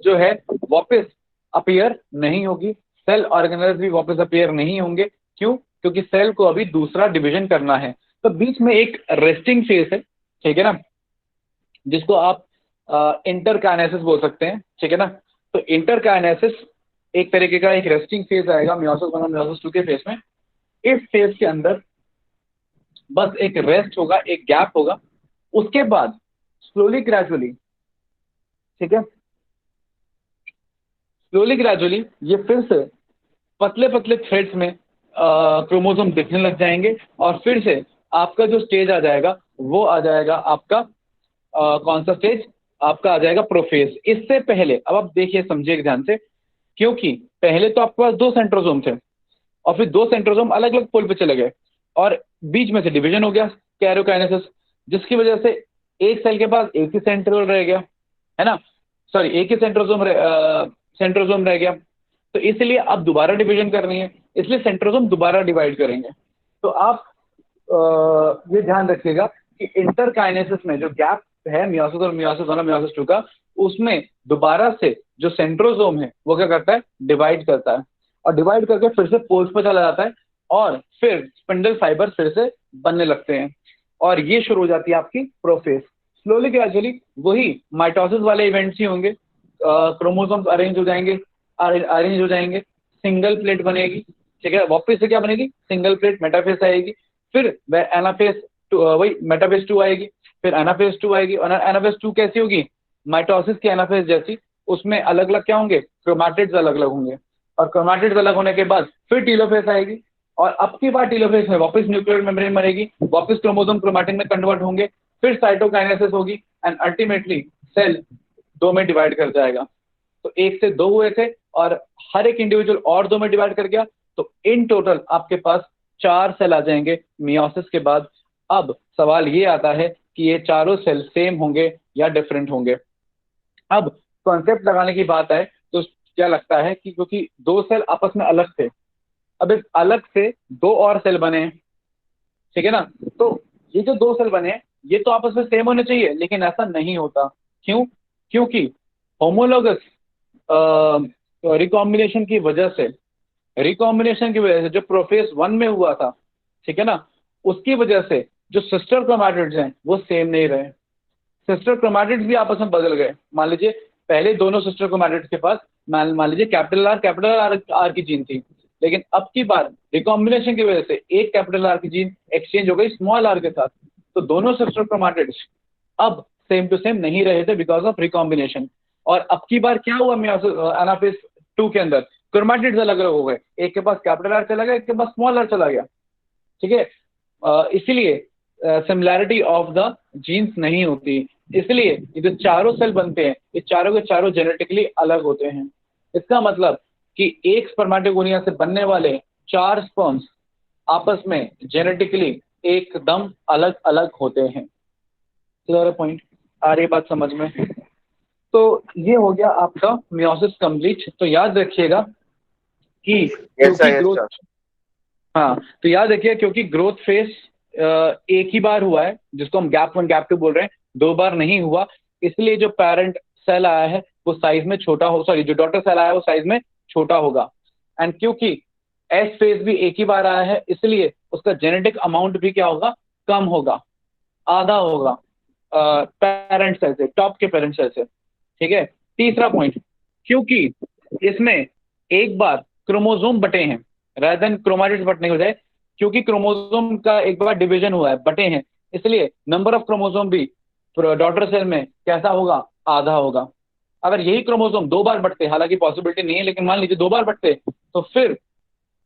जो है वापस अपीयर नहीं होगी, सेल ऑर्गेनाइज भी वापस अपीयर नहीं होंगे। क्यों? क्योंकि सेल को अभी दूसरा डिवीजन करना है। तो बीच में एक रेस्टिंग फेज है, ठीक है ना, जिसको आप इंटरकाइनेसिस बोल सकते हैं, ठीक है ना। तो इंटरकाइनेसिस एक तरीके का एक रेस्टिंग फेज आएगा मियोसिस 1 और मियोसिस 2 के फेज में। इस फेज के अंदर बस एक रेस्ट होगा, एक गैप होगा। उसके बाद स्लोली ग्रेजुअली, ठीक है, स्लोली ग्रेजुअली ये फिर से पतले पतले थ्रेड्स में क्रोमोसोम दिखने लग जाएंगे, और फिर से आपका जो स्टेज आ जाएगा वो आ जाएगा आपका कौन सा स्टेज, आपका आ जाएगा प्रोफेज। इससे पहले अब आप देखिए, समझिए ध्यान से, क्योंकि पहले तो आपके पास 2 सेंट्रोसोम थे, और फिर 2 सेंट्रोसोम अलग अलग पोल पे चले गए, और बीच में से डिवीजन हो गया, कैरियोकाइनेसिस, जिसकी वजह से एक सेल के पास एक ही सेंट्रोल रह गया, है ना, सॉरी एक ही सेंट्रोसोम रह गया। तो इसलिए अब दोबारा डिवीजन करनी है, इसलिए सेंट्रोसोम दोबारा डिवाइड करेंगे। तो आप ये ध्यान रखिएगा कि इंटरकाइनेसिस में जो गैप है मियोसिस और मियोसिस 1 और मियोसिस 2 का, उसमें दोबारा से जो सेंट्रोसोम है वो क्या करता है, डिवाइड करता है, और डिवाइड करके फिर से पोल्स पर चला जाता है, और फिर स्पिंडल फाइबर फिर से बनने लगते हैं, और ये शुरू हो जाती है आपकी प्रोफेज। स्लोली ग्रेजुअली वही माइटोसिस वाले इवेंट्स ही होंगे, क्रोमोसोम्स अरेंज हो जाएंगे, सिंगल प्लेट बनेगी, ठीक है, वापस से क्या बनेगी, सिंगल प्लेट, मेटाफेज आएगी, फिर वह एनाफेज वही मेटाफेज 2 आएगी, फिर एनाफेज 2 आएगी। और एनाफेज 2 कैसी होगी, माइटोसिस की एनाफेज जैसी, उसमें अलग अलग क्या होंगे, क्रोमैटिड्स अलग अलग होंगे, और क्रोमैटिड्स अलग होने के बाद फिर टीलोफेज आएगी, और अब की बार टीलोफेज में वापस न्यूक्लियर मेम्ब्रेन बनेगी, वापस क्रोमोसोम क्रोमैटिन में कन्वर्ट होंगे, फिर साइटोकाइनेसिस होगी, एंड अल्टीमेटली सेल 2 में डिवाइड कर जाएगा। तो 1 से 2 हुए थे, और हर एक इंडिविजुअल और 2 में डिवाइड कर गया, तो इन टोटल आपके पास 4 सेल आ जाएंगे मियोसिस के बाद। अब सवाल ये आता है कि ये चारों सेल सेम होंगे या डिफरेंट होंगे। अब कॉन्सेप्ट लगाने की बात है तो क्या लगता है कि क्योंकि 2 सेल आपस में अलग थे, अब इस अलग से 2 और सेल बने हैं, ठीक है ना, तो ये जो 2 सेल बने हैं ये तो आपस में सेम होने चाहिए, लेकिन ऐसा नहीं होता। क्यों? क्योंकि होमोलोगस रिकॉम्बिनेशन की वजह से, जो प्रोफेज 1 में हुआ था, ठीक है ना, उसकी वजह से जो सिस्टर क्रोमैटिड्स हैं वो सेम नहीं रहे, सिस्टर क्रोमैटिड्स भी आपस में बदल गए। मान लीजिए पहले दोनों सिस्टर क्रोमैटिड्स के पास मान लीजिए कैपिटल आर की जीन थी, लेकिन अब की बार रिकॉम्बिनेशन की वजह से एक कैपिटल आर की जीन एक्सचेंज हो गई स्मॉल आर के साथ, तो दोनों सिस्टर क्रोमाटिड्स अब सेम टू सेम नहीं रहे थे बिकॉज ऑफ रिकॉम्बिनेशन। और अब की बार क्या हुआ एनाफेज 2 के अंदर, क्रोमाटिड्स अलग अलग हो गए, एक के पास कैपिटल आर चला गया, एक के पास स्मॉल आर चला गया। ठीक है, इसीलिए सिमिलैरिटी ऑफ द जीन्स नहीं होती, इसलिए ये जो चारों सेल बनते हैं ये चारों के चारों जेनेटिकली अलग होते हैं। इसका मतलब कि एक स्पर्मेटोगोनिया से बनने वाले 4 स्पर्म्स आपस में जेनेटिकली एकदम अलग अलग होते हैं। क्लियर पॉइंट, आ रही बात समझ में? तो ये हो गया आपका मियोसिस कंप्लीट। तो याद रखिएगा कि यस सर, क्योंकि यस ग्रोथ, सर। हाँ तो याद रखिए क्योंकि ग्रोथ फेस एक ही बार हुआ है, जिसको हम गैप 1 गैप 2 बोल रहे हैं, 2 बार नहीं हुआ, इसलिए जो पेरेंट सेल आया है वो साइज में छोटा हो, सॉरी जो डॉटर सेल आया है वो साइज में छोटा होगा। एंड क्योंकि एस फेज भी एक ही बार आया है, इसलिए उसका जेनेटिक अमाउंट भी क्या होगा, कम होगा, आधा होगा पेरेंट सेल से, टॉप के पेरेंट सेल से। ठीक है, तीसरा पॉइंट, क्योंकि इसमें एक बार क्रोमोसोम बटे हैं rather देन क्रोमाटिड्स बटने हो जाए, क्योंकि क्रोमोसोम का एक बार डिवीजन हुआ है, बटे हैं, इसलिए नंबर ऑफ क्रोमोसोम भी डॉटर सेल में कैसा होगा, आधा होगा। अगर यही क्रोमोसोम 2 बार बटते, हालांकि पॉसिबिलिटी नहीं है लेकिन मान लीजिए 2 बार बटते, तो फिर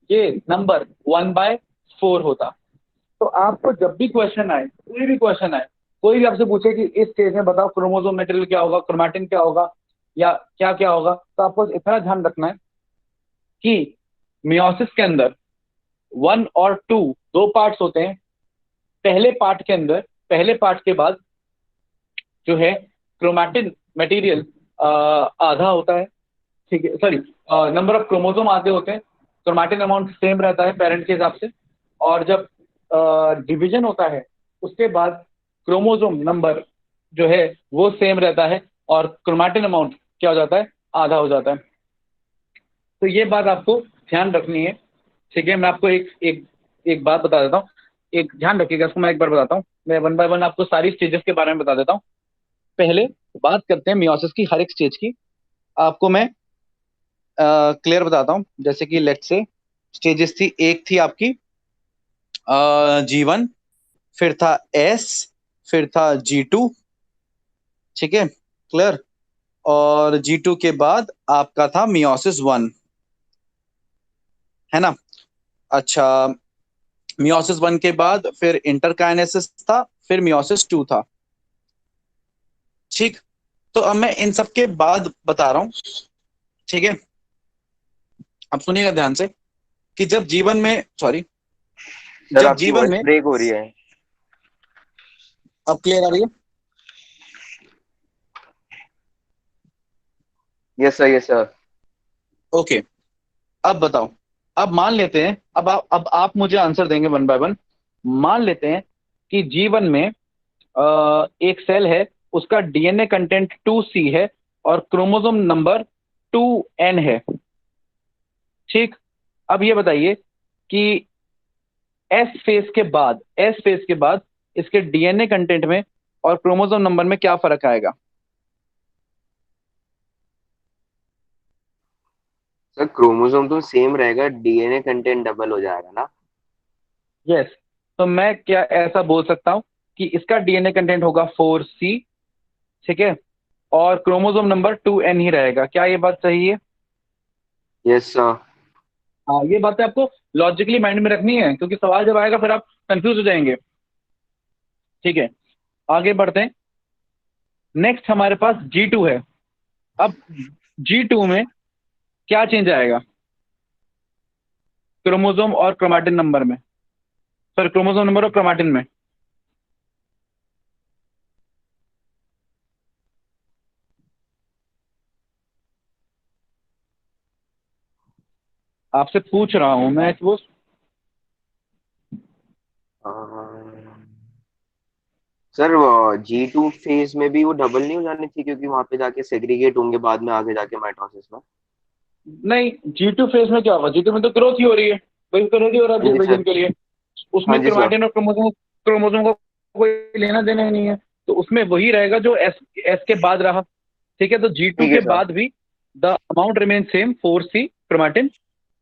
ये नंबर 1/4 होता। तो आपको जब भी क्वेश्चन आए, कोई भी क्वेश्चन आए, कोई भी आपसे पूछे कि इस स्टेज में बताओ क्रोमोसोम मटेरियल क्या होगा, क्रोमैटिन क्या होगा या क्या क्या होगा, तो आपको इतना ध्यान रखना है कि मियोसिस के अंदर 1 और 2 दो पार्ट्स होते हैं। पहले पार्ट के अंदर, पहले पार्ट के बाद जो है क्रोमैटिन मटेरियल आधा होता है। ठीक है, सॉरी, नंबर ऑफ क्रोमोसोम आधे होते हैं, क्रोमैटिन अमाउंट सेम रहता है पेरेंट के हिसाब से। और जब डिवीजन होता है उसके बाद क्रोमोसोम नंबर जो है वो सेम रहता है और क्रोमैटिन अमाउंट क्या हो जाता है, आधा हो जाता है। तो ये बात आपको ध्यान रखनी है। ठीक है, मैं आपको एक बात बता देता हूँ, एक ध्यान रखिएगा, इसको मैं एक बार बताता हूँ, मैं 1 बाय 1 आपको सारी स्टेजेस के बारे में बता देता हूँ। पहले बात करते हैं मियोसिस की हर एक स्टेज की, आपको मैं क्लियर बताता हूँ। जैसे कि लेट से स्टेजेस थी, एक थी आपकी G1, फिर था S, फिर था G2। ठीक है, क्लियर। और G2 के बाद आपका था मियोसिस 1, है ना। अच्छा, मियोसिस 1 के बाद फिर इंटरकाइनेसिस था, फिर मियोसिस 2 था। ठीक, तो अब मैं इन सब के बाद बता रहा हूं। ठीक है, अब सुनिएगा ध्यान से कि जब जीवन में, सॉरी, सर जब आपकी जीवन वॉइस में, ब्रेक हो रही है। अब क्लियर आ रही है? Yes sir, yes sir. Okay, अब बताओ, अब मान लेते हैं, अब आप मुझे आंसर देंगे 1 बाय 1। मान लेते हैं कि जीवन में एक सेल है, उसका डीएनए कंटेंट 2C है और क्रोमोसोम नंबर 2N है। ठीक, अब ये बताइए कि एस फेज के बाद इसके डीएनए कंटेंट में और क्रोमोसोम नंबर में क्या फर्क आएगा? सर क्रोमोसोम तो सेम रहेगा, डीएनए कंटेंट डबल हो जाएगा ना। यस, तो मैं क्या ऐसा बोल सकता हूं कि इसका डीएनए कंटेंट होगा 4C, ठीक है, और क्रोमोसोम नंबर 2N ही रहेगा। क्या ये बात सही है? Yes sir. हाँ, ये बातें आपको लॉजिकली माइंड में रखनी है, क्योंकि सवाल जब आएगा फिर आप कंफ्यूज हो जाएंगे। ठीक है, आगे बढ़ते हैं। नेक्स्ट हमारे पास G2 है। अब G2 में क्या चेंज आएगा क्रोमोसोम और क्रोमैटिन नंबर में, सॉरी क्रोमोसोम नंबर और क्रोमैटिन में? आपसे पूछ रहा हूं मैं वो। सर G2 फेज में भी वो डबल नहीं हो जानी थी, क्योंकि वहां पे जाके सेग्रीगेट होंगे बाद में आगे जाके माइटोसिस में। नहीं, G2 फेज में क्या होगा, G2 में तो ग्रोथ ही हो रही है, वही तो ग्रोथ ही हो रहा है हाँ जी डिवीजन सर। के लिए। हाँ उसमें जी सर। क्रोमैटिन और क्रोमोसोम क्रोमोसोम को कोई लेना देना ही नहीं है, तो उसमें वही रहेगा जो एस के बाद रहा। ठीक है, तो G2 ठीक है के सर। बाद भी the amount remain same, 4C chromatin,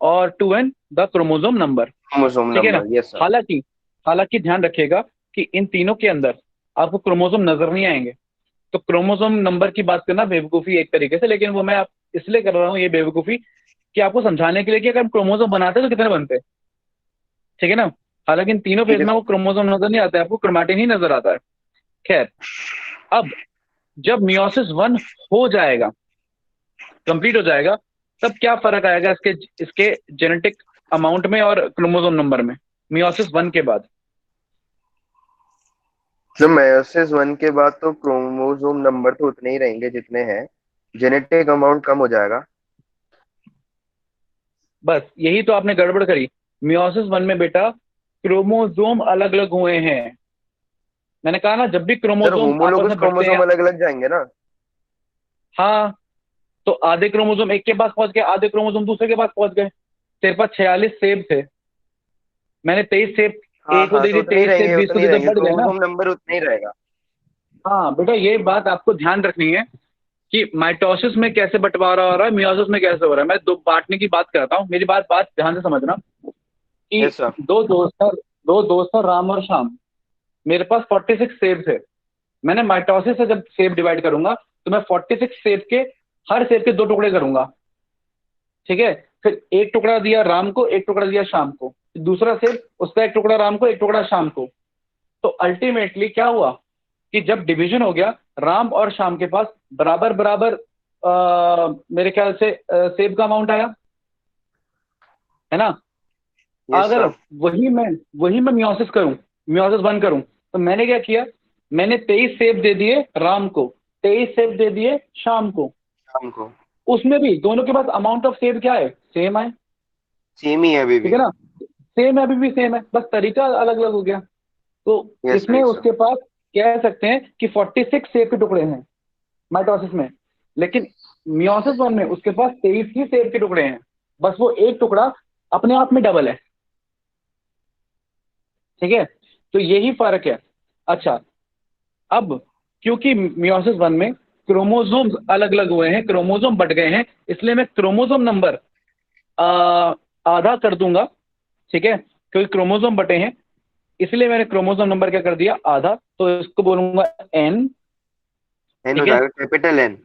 और 2n the chromosome number. Chromosome ठीक है ना। Number, yes sir. हालांकि हालांकि ध्यान रखिएगा कि इन तीनों के अंदर आपको क्रोमोसोम नजर नहीं आएंगे। तो क्रोमोसोम नंबर की बात करना बेवकूफ़ी एक तरीके से, लेकिन वो मैं आप इसलिए कर रहा हूँ ये बेवकूफ़ी कि आपको समझाने के लिए कि अगर हम क्रोमोसोम बनाते तो कितने बनते। ठीक है ना। हालांकि इन तीनों ठीक फेज है में सर। आपको क्रोमोसोम नजर नहीं आता है, आपको क्रोमैटिन ही नजर आता है। खैर, अब जब मियोसिस 1 हो जाएगा, कंप्लीट हो जाएगा, तब क्या फर्क आएगा इसके इसके जेनेटिक अमाउंट में और क्रोमोसोम नंबर में, मियोसिस 1 के बाद? जो मेयोसिस 1 के बाद तो क्रोमोसोम नंबर तो उतने ही रहेंगे जितने हैं, जेनेटिक अमाउंट कम हो जाएगा। बस यही तो आपने गड़बड़ करी। मियोसिस 1 में बेटा क्रोमोसोम अलग अलग हुए हैं। मैंने कहा ना, जब भी सर क्रोमोसोम आपस होमोलोगस में बढ़ते हैं। क्रोमोसोम अलग अलग जाएंगे ना? हाँ, तो आधे क्रोमोसोम एक के पास पहुंच गए, आधे क्रोमोसोम दूसरे के पास पहुंच गए। तेरे पास 46 सेब थे, मैंने 23 सेब हाँ ए को हाँ, दे तो दिए, उतने ही 23 रहेंगे, सेब बी को उतने ही दे दिए, तो रहेंगे, बढ़ गए ना। क्रोमोसोम नंबर उतना ही रहेगा। हाँ बेटा, ये बात आपको ध्यान रखनी है कि माइटोसिस में कैसे बंटवारा हो रहा है, मियोसिस में कैसे हो रहा है। मैं दो बांटने की बात करता हूँ, मेरी बात बात ध्यान से समझना कि यस सर। दो दोस्त हैं राम और श्याम। मेरे पास 46 सेब थे। मैंने माइटोसिस से जब सेब डिवाइड करूंगा तो मैं 46 सेब के हर सेब के 2 टुकड़े करूंगा। ठीक है। फिर एक टुकड़ा दिया राम को, एक टुकड़ा दिया श्याम को, दूसरा सेब उसका एक टुकड़ा राम को, एक टुकड़ा श्याम को। तो अल्टीमेटली क्या हुआ कि जब डिवीजन हो गया, राम और श्याम के पास बराबर बराबर मेरे ख्याल से सेब का अमाउंट आया, है ना। यस अगर सर। वही मैं मियोसिस करूं, मियोसिस 1 करूं, तो मैंने क्या किया, मैंने 23 सेब दे दिए राम को, 23 सेब दे दिए श्याम को। शाम को। उसमें भी दोनों के पास अमाउंट ऑफ सेब क्या है, सेम है। सेम ही है अभी ठीक भी। है ना। सेम है, अभी भी सेम है, बस तरीका अलग अलग हो गया। तो यस इसमें राइट सर। उसके पास कह सकते हैं कि 46 सेब के टुकड़े हैं माइटोसिस में, लेकिन मियोसिस 1 में उसके पास 23 ही सेब के टुकड़े हैं। बस वो एक टुकड़ा अपने आप में डबल है। ठीक है। तो यही फर्क है। अच्छा, अब क्योंकि मियोसिस 1 में क्रोमोसोम्स अलग अलग हुए हैं, क्रोमोसोम बढ़ गए हैं, इसलिए मैं क्रोमोसोम नंबर आधा कर दूंगा। ठीक है। क्योंकि क्रोमोसोम बटे हैं, इसलिए मैंने क्रोमोसोम नंबर क्या कर दिया, आधा। तो इसको बोलूंगा एन। एन हो ठीक है। जाएगा, कैपिटल एन।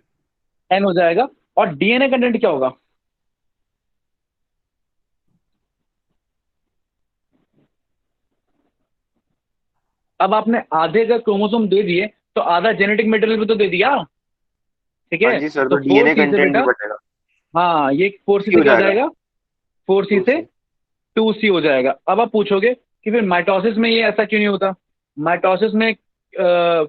एन हो जाएगा। और डीएनए कंटेंट क्या होगा, अब आपने आधे का क्रोमोसोम दे दिए तो आधा जेनेटिक मटेरियल भी तो दे दिया। ठीक हाँ है। जी सर, तो तो फोर डीएनए सी से कंटेंट भी बेटा, बढ़ेगा। हाँ ये 4C सी से हो क्या हो जाएगा। जाएगा, 4C टू से सी। 2C हो जाएगा। अब आप पूछोगे कि फिर माइटोसिस में ये ऐसा क्यों नहीं होता। माइटोसिस में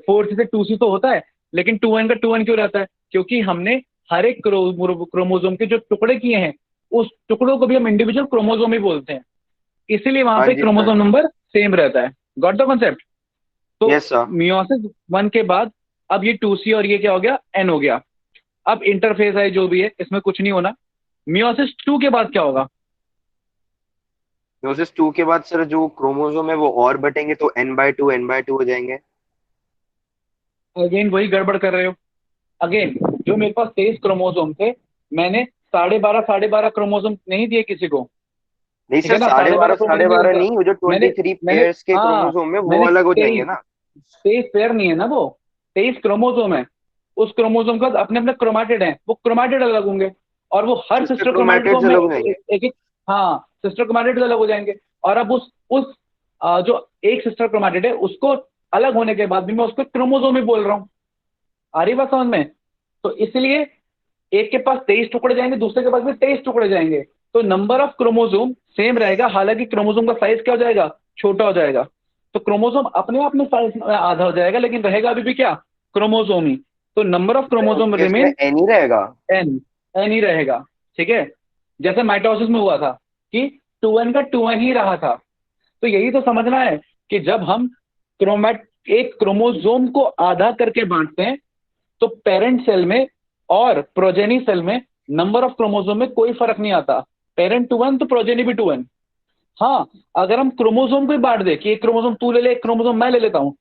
4C से 2C तो होता है, लेकिन 2N का 2N क्यों रहता है, क्योंकि हमने हर एक क्रोमोसोम के जो टुकड़े किए हैं, उस टुकड़ों को भी हम इंडिविजुअल क्रोमोसोम ही बोलते हैं, इसीलिए वहां हाँ पे जी सर। क्रोमोसोम नंबर सेम रहता है। Got the concept. तो यस सर। मियोसिस 1 के बाद अब ये 2C और ये क्या हो गया, N हो गया। अब इंटरफेस है जो भी है, इसमें कुछ नहीं होना। मियोसिस 2 के बाद क्या होगा, मियोसिस 2 के बाद सर जो क्रोमोसोम है वो और बटेंगे, तो n/2 हो जाएंगे। अगेन वही गड़बड़ कर रहे हो। अगेन, जो मेरे पास 23 क्रोमोसोम थे, मैंने 12.5 क्रोमोसोम नहीं दिए किसी को। नहीं ठीक सर, है ना, साढ़े 12.5 बारह क्रोमोसोम साढ़े नहीं बारह होता। नहीं, वो जो मैंने 23 मैंने पेयर्स के हाँ, क्रोमोसोम है वो मैंने अलग हो जाएंगे 23 ना? 23 पेयर नहीं है ना, वो 23 क्रोमोसोम है। उस क्रोमोसोम का अपने अपने क्रोमाटिड है, वो क्रोमाटिड अलग होंगे। और वो हर सिस्टर सिस्टर क्रोमाटिड को क्रोमैटिड्स मैं अलग हो एक जाएंगे। एक, एक, एक हाँ, सिस्टर क्रोमाटिड अलग हो जाएंगे। और अब उस जो एक सिस्टर क्रोमाटिड है उसको अलग होने के बाद भी मैं उसको क्रोमोसोम ही बोल रहा हूँ। आ रही बात समझ में। तो इसलिए एक के पास 23 टुकड़े जाएंगे, दूसरे के पास भी 23 टुकड़े जाएंगे। तो नंबर ऑफ क्रोमोसोम सेम रहेगा, हालांकि क्रोमोसोम का साइज क्या हो जाएगा, छोटा हो जाएगा। तो क्रोमोसोम अपने आप में साइज आधा हो जाएगा, लेकिन रहेगा अभी भी क्या, क्रोमोसोम ही। तो नंबर ऑफ सर उस क्रोमोसोम केस में रिमेन एन ही रहेगा। एन, एन ही रहेगा। ठीक है। जैसे माइटोसिस में हुआ था कि 2N का 2N ही रहा था। तो यही तो समझना है कि जब हम क्रोमैट एक क्रोमोसोम को आधा करके बांटते हैं, तो पेरेंट सेल में और प्रोजेनी सेल में नंबर ऑफ क्रोमोसोम में कोई फर्क नहीं आता। पेरेंट 2N तो प्रोजेनी भी 2N। हाँ, अगर हम क्रोमोसोम को ही बांट दे कि एक क्रोमोसोम तू ले ले, एक क्रोमोसोम मैं ले लेता हूं,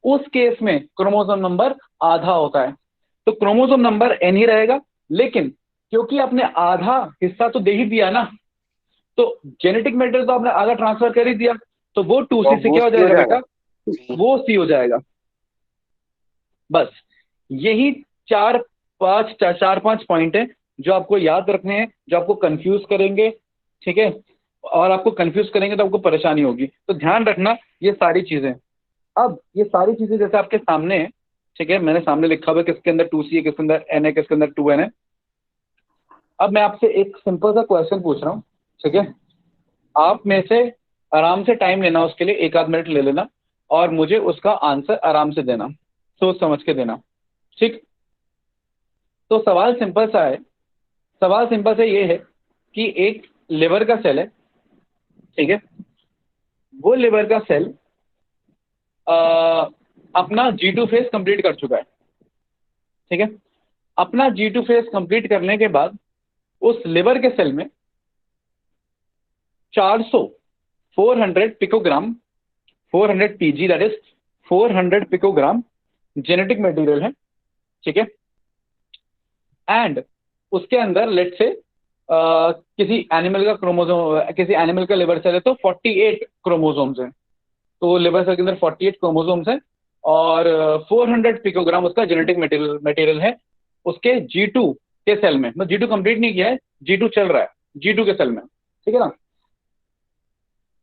उस केस में क्रोमोसोम नंबर आधा होता है। तो क्रोमोसोम नंबर N ही रहेगा, लेकिन क्योंकि आपने आधा हिस्सा तो दे ही दिया ना, तो जेनेटिक मेटेरियल तो आपने आधा ट्रांसफर कर ही दिया, तो वो 2C तो से वो क्या हो सी हो जाएगा जाएगा। बेटा, वो C हो जाएगा। बस यही चार पांच पॉइंट है जो आपको याद रखने हैं, जो आपको कंफ्यूज करेंगे, ठीक है, और आपको कंफ्यूज करेंगे तो आपको परेशानी होगी, तो ध्यान रखना ये सारी चीजें। अब ये सारी चीजें जैसे आपके सामने है, ठीक है, मैंने सामने लिखा हुआ है किसके अंदर 2C है, किसके अंदर N है, किसके अंदर 2N है। अब मैं आपसे एक सिंपल सा क्वेश्चन पूछ रहा हूँ, ठीक है, आप में से आराम से टाइम लेना, उसके लिए 1 आध मिनट ले लेना और मुझे उसका आंसर आराम से देना, सोच समझ के देना, ठीक। तो सवाल सिंपल सा है, सवाल सिंपल सा ये है कि एक लिवर का सेल है, ठीक है, वो लिवर का सेल अपना G2 फेज कंप्लीट कर चुका है, ठीक है। अपना G2 फेज कंप्लीट करने के बाद उस लिवर के सेल में 400 400 picogram, 400 pg, that is 400 picogram genetic material है, ठीक है। एंड उसके अंदर लेट से किसी एनिमल का क्रोमोसोम, किसी एनिमल का लिवर सेल है तो 48 क्रोमोसोम्स हैं, तो लिवर सेल के अंदर 48 क्रोमोसोम्स हैं और 400 पिकोग्राम उसका जेनेटिक मटेरियल है उसके G2 के सेल में। मैं G2 कंप्लीट नहीं किया है, G2 चल रहा है G2 के सेल में, ठीक है ना।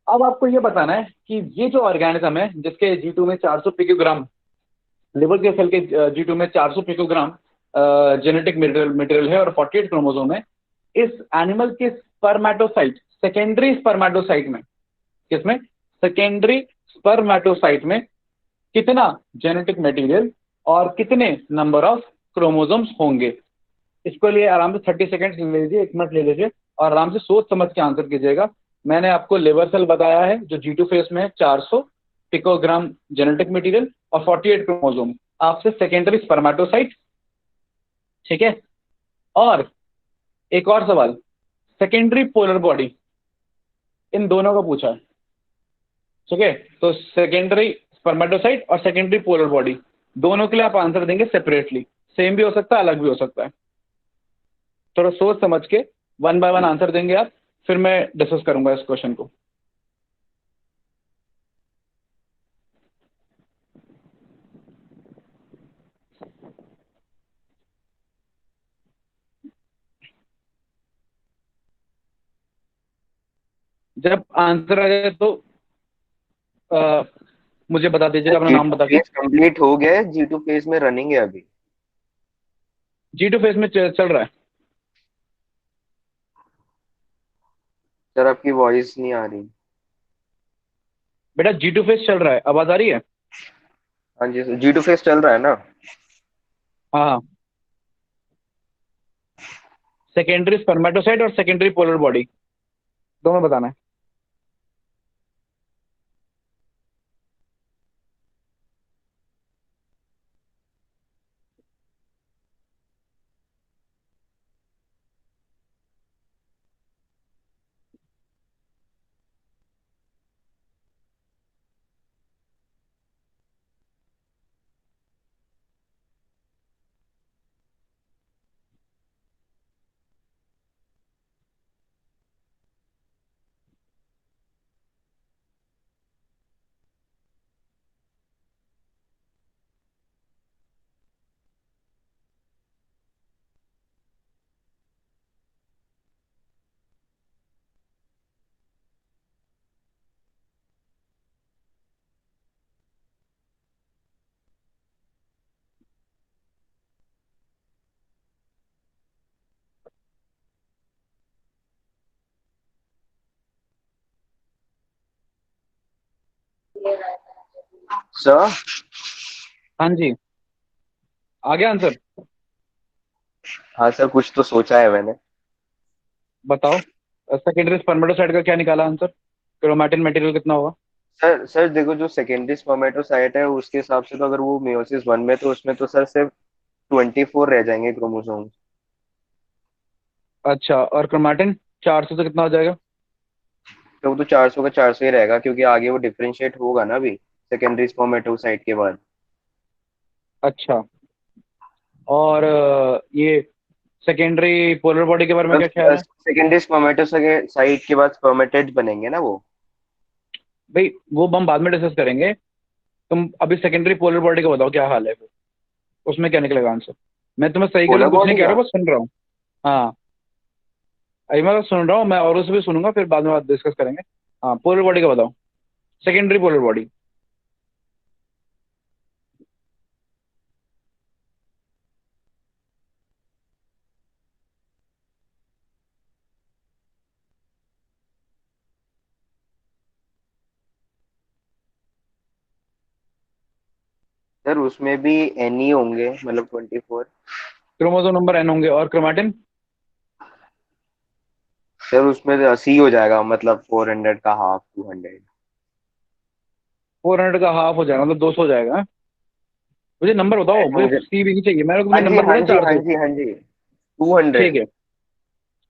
अब आपको ये बताना है कि ये जो ऑर्गेनिज्म है जिसके G2 में 400 पिकोग्राम, लिवर के सेल के G2 में 400 पिकोग्राम जेनेटिक मटेरियल है और 48 क्रोमोसोम है, इस एनिमल के स्पर्मेटोसाइट, सेकेंडरी स्पर्मेटोसाइट में, किसमें, सेकेंडरी स्पर्मेटोसाइट में कितना जेनेटिक मटेरियल और कितने नंबर ऑफ क्रोमोसोम्स होंगे। इसको लिए आराम से 30 सेकेंड ले लीजिए, 1 मिनट ले लीजिए और आराम से सोच समझ के आंसर कीजिएगा। मैंने आपको लिवर सेल बताया है जो G2 फेस में है, 400 पिकोग्राम जेनेटिक मटेरियल और 48 क्रोमोसोम, आपसे सेकेंडरी स्पर्मेटोसाइट, ठीक है। और एक और सवाल, सेकेंडरी पोलर बॉडी, इन दोनों का पूछा है, ठीक है। तो सेकेंडरी स्पर्मेटोसाइट और सेकेंडरी पोलर बॉडी दोनों के लिए आप आंसर देंगे सेपरेटली, सेम भी हो सकता है, अलग भी हो सकता है। थोड़ा सोच समझ के 1 बाय 1 आंसर देंगे आप, फिर मैं डिस्कस करूंगा इस क्वेश्चन को। जब आंसर आ जाए तो अ, मुझे बता दीजिएगा अपना नाम G2 बता के। फेज कंप्लीट हो गया है, G2 फेज में रनिंग है अभी। G2 फेज में चल रहा है। सर आपकी वॉइस नहीं आ रही। बेटा G2 फेज चल रहा है, आवाज आ रही है। हाँ जी सर, G2 फेज चल रहा है ना। हाँ हाँ, सेकेंडरी स्पर्मेटोसाइट और सेकेंडरी पोलर बॉडी दोनों बताना है। सर हाँ जी, आ गया आंसर। हाँ सर, कुछ तो सोचा है मैंने। बताओ, सेकेंडरी स्पर्मेटोसाइट का क्या निकाला आंसर, क्रोमैटिन मटेरियल कितना होगा। सर देखो, जो सेकेंडरी स्पर्मेटोसाइट है उसके हिसाब से तो अगर वो मेयोसिस 1 में, तो उसमें तो सर सिर्फ 24 रह जाएंगे क्रोमोसोम। अच्छा, और क्रोमैटिन 400 से कितना हो जाएगा। तो वो तो 400 का 400 ही रहेगा, क्योंकि आगे वो डिफरेंशिएट होगा ना अभी सेकेंडरी स्पर्मेटोसाइट के बाद। अच्छा, और ये सेकेंडरी पोलर बॉडी के बारे में क्या ख्याल है? सेकेंडरी स्पर्मेटोसाइट के बाद स्पर्मेटिड बनेंगे ना वो? भाई वो हम बाद में डिस्कस करेंगे। तुम अभी सेकेंडरी पोलर बॉडी का बताओ क्या हाल है फिर, उसमें क्या निकलेगा आंसर? मैं तुम्हें सही पोलर गलत कुछ नहीं बॉडी कह का? रहा, बस सुन रहा हूँ। हाँ, अभी मैं बस सुन रहा हूँ, मैं और से भी सुनूंगा, फिर बाद में बात डिस्कस करेंगे। हाँ, पोलर बॉडी का बताओ, सेकेंडरी पोलर बॉडी। सर उसमें भी एन ही होंगे, मतलब 24। क्रोमोसोम नंबर एन होंगे, और क्रोमैटिन? सर उसमें तो 80 हो जाएगा, मतलब 400 का हाफ 200। 400 का हाफ हो जाएगा, मतलब 200 हो जाएगा, हाँ? मुझे नंबर बताओ, एन मुझे मुझे। सी भी नहीं चाहिए, मेरे को हाँ मुझे जी नंबर हाँ बोला जी हाँ 400। जी हाँ जी, 200। ठीक है,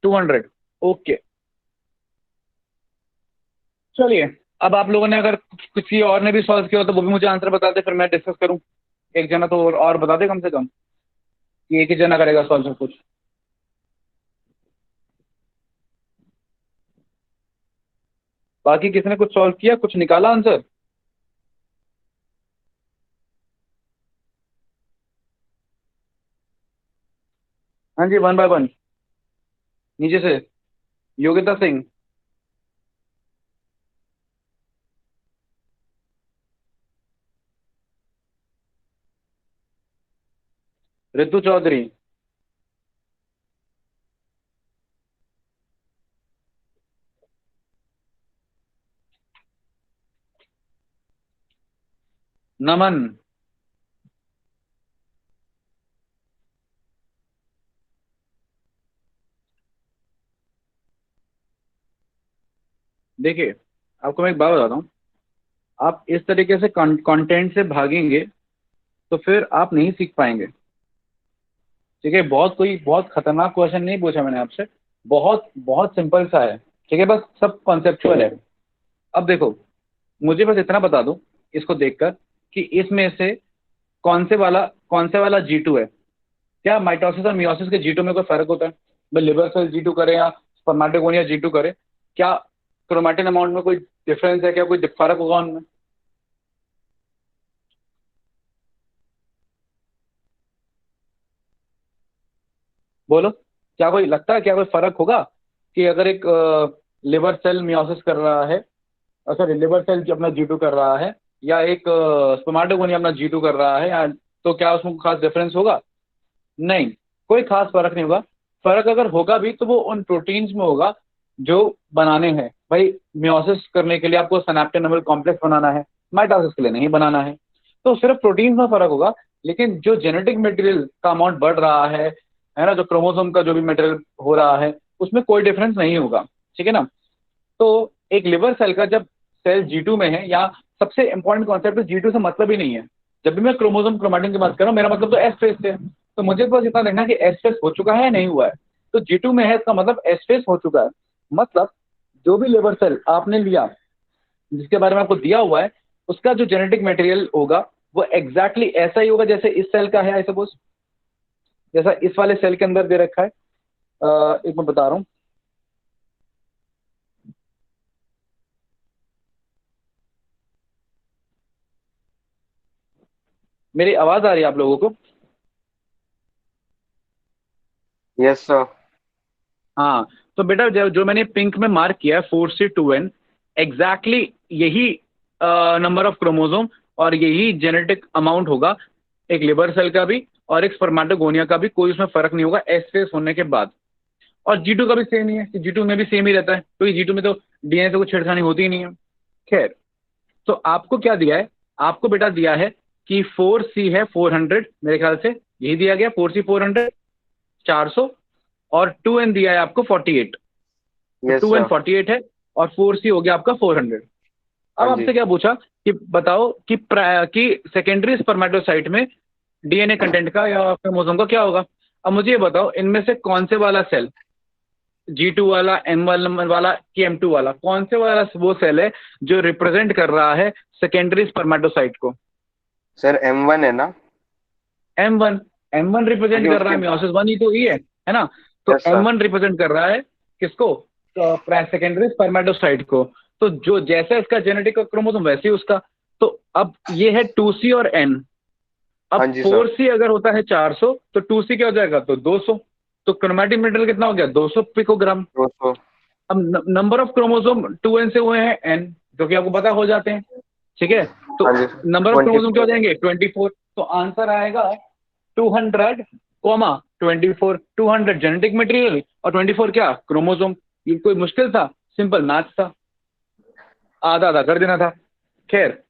200। ओके, चलिए। अब आप लोगों ने अगर किसी और ने भी सॉल्व किया हो तो वो भी मुझे आंसर बता दे, फिर मैं डिस्कस करूं। एक जना तो और बता दे कम से कम, कि एक ही जना करेगा सॉल्व सब कुछ। बाकी किसने कुछ सॉल्व किया, कुछ निकाला आंसर? हाँ जी, वन बाय वन, नीचे से। योगिता सिंह, रितु चौधरी, नमन, देखिए आपको मैं एक बात बताता हूँ, आप इस तरीके से कंटेंट से भागेंगे तो फिर आप नहीं सीख पाएंगे। ठीक है, कोई बहुत खतरनाक क्वेश्चन नहीं पूछा मैंने आपसे, बहुत बहुत सिंपल सा है। ठीक है, बस सब कॉन्सेप्चुअल है। अब देखो, मुझे बस इतना बता दो इसको देखकर, कि इसमें से कौन से वाला G2 है। क्या माइटोसिस और मियोसिस के G2 में कोई फर्क होता है? भाई लिवर सेल G2 करे या स्पर्मेटोगोनिया G2 करे, क्या क्रोमैटिन अमाउंट में कोई डिफरेंस है? क्या कोई फर्क होगा उनमें? बोलो, क्या कोई लगता है, क्या कोई फर्क होगा कि अगर एक लिवर सेल मियोसिस कर रहा है, सॉरी लिवर सेल अपना G2 कर रहा है, या एक स्पर्मेटोगोनिया अपना G2 कर रहा है, या तो क्या उसमें खास डिफरेंस होगा? नहीं, कोई खास फर्क नहीं होगा। फर्क अगर होगा भी तो वो उन प्रोटीन्स में होगा जो बनाने हैं। भाई मियोसिस करने के लिए आपको सिनेप्टोनेमल कॉम्प्लेक्स बनाना है, माइटोसिस के लिए नहीं बनाना है। तो सिर्फ प्रोटीन में फर्क होगा, लेकिन जो जेनेटिक मटेरियल का अमाउंट बढ़ रहा है ना, जो क्रोमोसोम का जो भी मटेरियल हो रहा है, उसमें कोई डिफरेंस नहीं होगा। ठीक है ना? तो एक लिवर सेल का जब सेल G2 में है, या सबसे इंपॉर्टेंट कॉन्सेप्ट है, G2 से मतलब ही नहीं है। जब भी मैं क्रोमोसोम क्रोमैटिन की बात कर रहा हूँ, मेरा मतलब तो एस फेज से है। तो मुझे बस इतना देखना कि एस फेज हो चुका है या नहीं हुआ है। तो G2 में है, इसका मतलब एस फेज हो चुका है। मतलब जो भी लिवर सेल आपने लिया, जिसके बारे में आपको दिया हुआ है, उसका जो जेनेटिक मटेरियल होगा वो एग्जैक्टली ऐसा ही होगा जैसे इस सेल का है, आई सपोज, जैसा इस वाले सेल के अंदर दे रखा है। एक मैं बता रहा हूँ, मेरी आवाज आ रही है आप लोगों को? Yes sir. हाँ, तो बेटा जो मैंने पिंक में मार्क किया है 4C2N, एग्जैक्टली यही नंबर ऑफ क्रोमोसोम और यही जेनेटिक अमाउंट होगा एक लिवर सेल का भी और एक स्पर्मेटोगोनिया का भी। कोई उसमें फर्क नहीं होगा एस फेस होने के बाद। और G2 का भी सेम ही है, कि G2 में भी सेम ही रहता है, क्योंकि G2 में तो डीएनए से कुछ छेड़खानी होती ही नहीं है। खैर, तो आपको क्या दिया है? आपको बेटा दिया है कि 4C है 400, मेरे ख्याल से यही दिया गया, 4C 400, 400, और 2N दिया है आपको 48। तो यस 2N सर। 48 है, और 4C हो गया आपका 400। अब हाँ जी। आपसे क्या पूछा कि बताओ कि सेकेंडरी स्पर्मेटोसाइट में डीएनए कंटेंट का या क्रोमोसोम का क्या होगा। अब मुझे ये बताओ, इनमें से कौन से वाला सेल, G2 वाला, M1 वाला कि M2 वाला, कौन से वाला वो सेल है जो रिप्रेजेंट कर रहा है सेकेंडरी स्पर्मेटोसाइट को? सर M1 है ना? M1। M1 रिप्रेजेंट क्योंकि कर रहा उसके है मियोसिस 1 ही तो ही है। है ना। तो यस सर। M1 रिप्रेजेंट कर रहा है किसको, सेकेंडरी स्पर्मेटोसाइट को। तो जो जैसा इसका जेनेटिक क्रोमोसोम वैसे ही उसका। तो अब ये है 2C और N। हाँ अब जी सर। 4C अगर होता है 400, तो 2C क्या हो जाएगा, तो 200। तो क्रोमैटिन मटेरियल कितना हो गया, 200 पिकोग्राम। 200। अब नंबर ऑफ क्रोमोसोम 2N से हुए हैं N, जो कि आपको पता हो जाते हैं, ठीक है। तो हाँ जी सर। नंबर ऑफ क्रोमोसोम क्या 24। हो जाएंगे, 24। तो आंसर आएगा 200 कॉमा 24। 200 जेनेटिक मटेरियल और 24 क्या, क्रोमोसोम। ये कोई मुश्किल था, सिंपल मैथ था, आधा आधा कर देना था। खैर,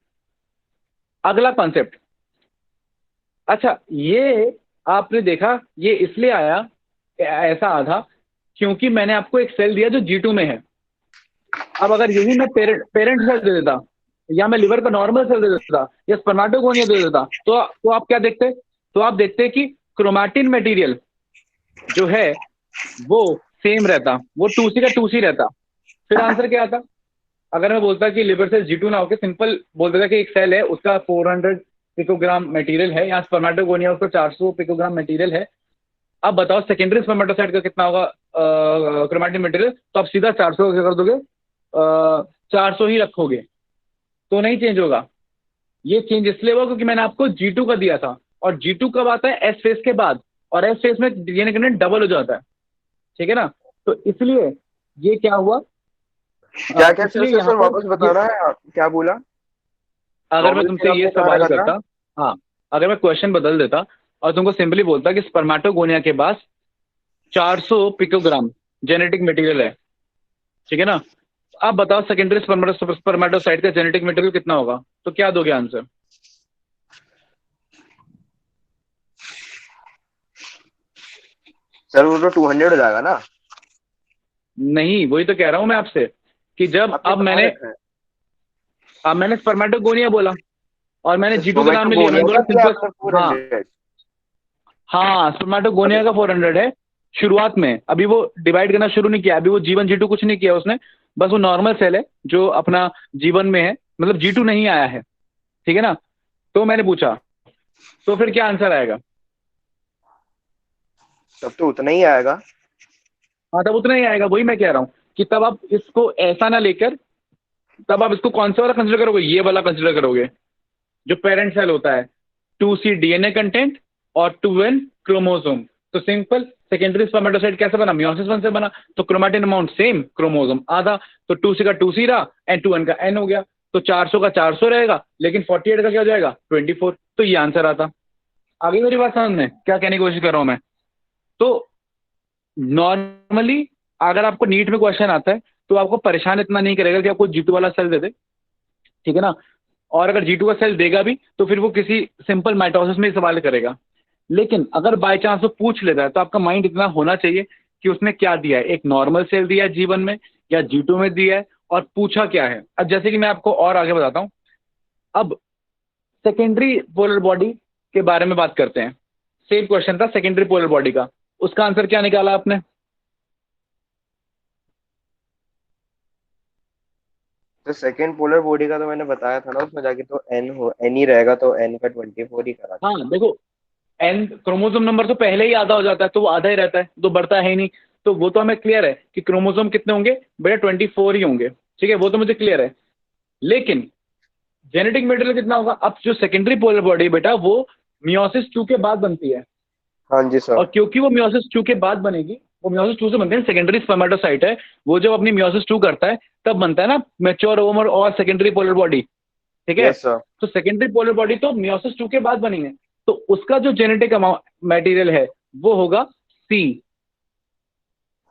अगला कॉन्सेप्ट। अच्छा, ये आपने देखा, ये इसलिए आया ऐसा आधा, क्योंकि मैंने आपको एक सेल दिया जो G2 में है। अब अगर यही मैं पेरेंट सेल दे देता, या मैं लिवर का नॉर्मल सेल दे देता, या स्पर्मेटोगोनिया दे देता, तो आप क्या देखते, तो आप देखते कि क्रोमैटिन मटेरियल जो है वो सेम रहता, वो 2C का 2C रहता। फिर आंसर क्या आता, अगर मैं बोलता कि लिवर सेल G2 ना होकर सिंपल बोल देता कि एक सेल है उसका 400 पिकोग्राम मटेरियल है, यहाँ स्पर्मेटोगोनिया उसका 400 पिकोग्राम मटेरियल है। अब बताओ सेकेंडरी स्पर्मेटोसाइट का कितना होगा क्रोमैटिन मटेरियल, तो आप सीधा 400 क्या कर दोगे, 400 ही रखोगे, तो नहीं चेंज होगा। ये चेंज इसलिए हुआ क्योंकि मैंने आपको G2 का दिया था, और G2 कब आता है, एस फेज के बाद, और एस फेज में डीएनए कंटेंट डबल हो जाता है, ठीक है ना। तो इसलिए ये क्या हुआ, क्या क्या सर, इसलिए सर यहाँ सर पर वापस बताना है आप क्या बोला। अगर मैं नॉर्मल सेल तुमसे ये आपने कहाँ सवाल रखा था। करता, हाँ, अगर मैं क्वेश्चन बदल देता और तुमको सिंपली बोलता कि स्पर्मेटोगोनिया के पास 400 पिकोग्राम जेनेटिक मटेरियल है, ठीक है ना। आप बताओ सेकेंडरी स्पर्मेटोसाइट का जेनेटिक मटेरियल कितना होगा, तो क्या दोगे आंसर। सर वो तो 200 हो जाएगा ना। नहीं, वही तो कह रहा हूं मैं आपसे कि जब आपने कहाँ रखा है। अब मैंने स्पर्मेटोगोनिया बोला और मैंने G2 का नाम नहीं लिया, मैंने स्पर्मेटोगोनिया बोला का दिया सिंपल। आपने हाँ 400। हाँ, स्पर्मेटोगोनिया का 400 है शुरुआत में, अभी वो डिवाइड करना शुरू नहीं किया, अभी वो G1 G2 कुछ नहीं किया उसने, बस वो नॉर्मल सेल है जो अपना जीवन में है, मतलब G2 नहीं आया है, ठीक है ना। तो मैंने पूछा, तो फिर क्या आंसर आएगा। तब तो उतना ही आएगा। हाँ, तब उतना ही आएगा, वही मैं कह रहा हूँ कि तब आप इसको ऐसा ना लेकर, तब आप इसको कौन सा वाला कंसिडर करोगे, ये वाला कंसिडर करोगे जो पेरेंट सेल होता है, 2C डीएनए कंटेंट और 2N क्रोमोसोम। तो सिंपल, सेकेंडरी स्पर्मेटोसाइट कैसे बना, मियोसिस वन से बना, तो क्रोमैटिन अमाउंट सेम, क्रोमोसोम आधा, तो 2C का 2C रहा एंड 2N का N हो गया। तो 400 का 400 रहेगा, लेकिन 48 का क्या हो जाएगा, 24। तो ये आंसर आता। आगे मेरी बात समझ में, क्या कहने की कोशिश कर रहा हूं मैं। तो नॉर्मली अगर आपको नीट में क्वेश्चन आता है तो आपको परेशान इतना नहीं करेगा कि आपको G2 वाला सेल दे दे, ठीक है ना। और अगर G2 का सेल देगा भी तो फिर वो किसी सिंपल माइटोसिस में ही सवाल करेगा। लेकिन अगर बाय चांस वो पूछ लेता है तो आपका माइंड इतना होना चाहिए कि उसने क्या दिया है, एक नॉर्मल सेल दिया है जीवन में या G2 में दिया है, और पूछा क्या है। अब जैसे कि मैं आपको और आगे बताता हूँ, अब सेकेंडरी पोलर बॉडी के बारे में बात करते हैं। सेम क्वेश्चन था सेकेंडरी पोलर बॉडी का, उसका आंसर क्या निकाला आपने। तो सेकंड पोलर बॉडी का तो मैंने बताया था ना, उसमें जाके तो एन ही रहेगा, तो एन का 24 ही करा था। हाँ देखो, एन क्रोमोसोम नंबर तो पहले ही आधा हो जाता है, तो वो आधा ही रहता है, तो बढ़ता है ही नहीं। तो वो तो हमें क्लियर है कि क्रोमोसोम कितने होंगे, बेटा 24 ही होंगे, ठीक है, वो तो मुझे क्लियर है। लेकिन जेनेटिक मटेरियल कितना होगा, अब जो सेकेंडरी पोलर बॉडी बेटा वो मियोसिस 2 के बाद बनती है, हाँ जी सर। और क्योंकि वो मियोसिस 2 के बाद बनेगी, वो मियोसिस 2 से बनते हैं, सेकेंडरी स्पर्मेटोसाइट है, वो जब अपनी मियोसिस 2 करता है तब बनता है ना मैच्योर ओवर और सेकेंडरी पोलर बॉडी, ठीक है। Yes sir. तो सेकेंडरी पोलर बॉडी तो मियोसिस 2 के बाद बनी है, तो उसका जो जेनेटिक मटेरियल है वो होगा C,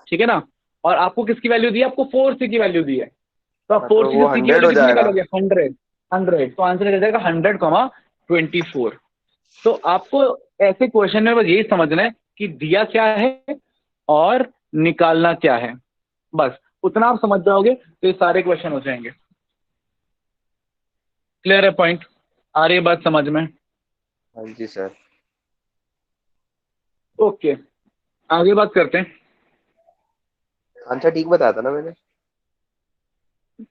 ठीक है ना। और आपको किसकी वैल्यू दी है, आपको 4C की वैल्यू दी है, तो आप हाँ, तो 4C वो से C की 100 वैल्यू हो कितनी जाएगा। निकालोगे, 100। 100, तो आंसर आ जाएगा 100, 24। तो आपको ऐसे क्वेश्चन में बस यही समझना है कि दिया क्या है और निकालना क्या है, बस उतना आप समझ जाओगे तो ये सारे क्वेश्चन हो जाएंगे। क्लियर है पॉइंट, आ रही है बात समझ में। हाँ जी सर। ओके, आगे बात करते हैं। आंसर ठीक बताया था ना मैंने।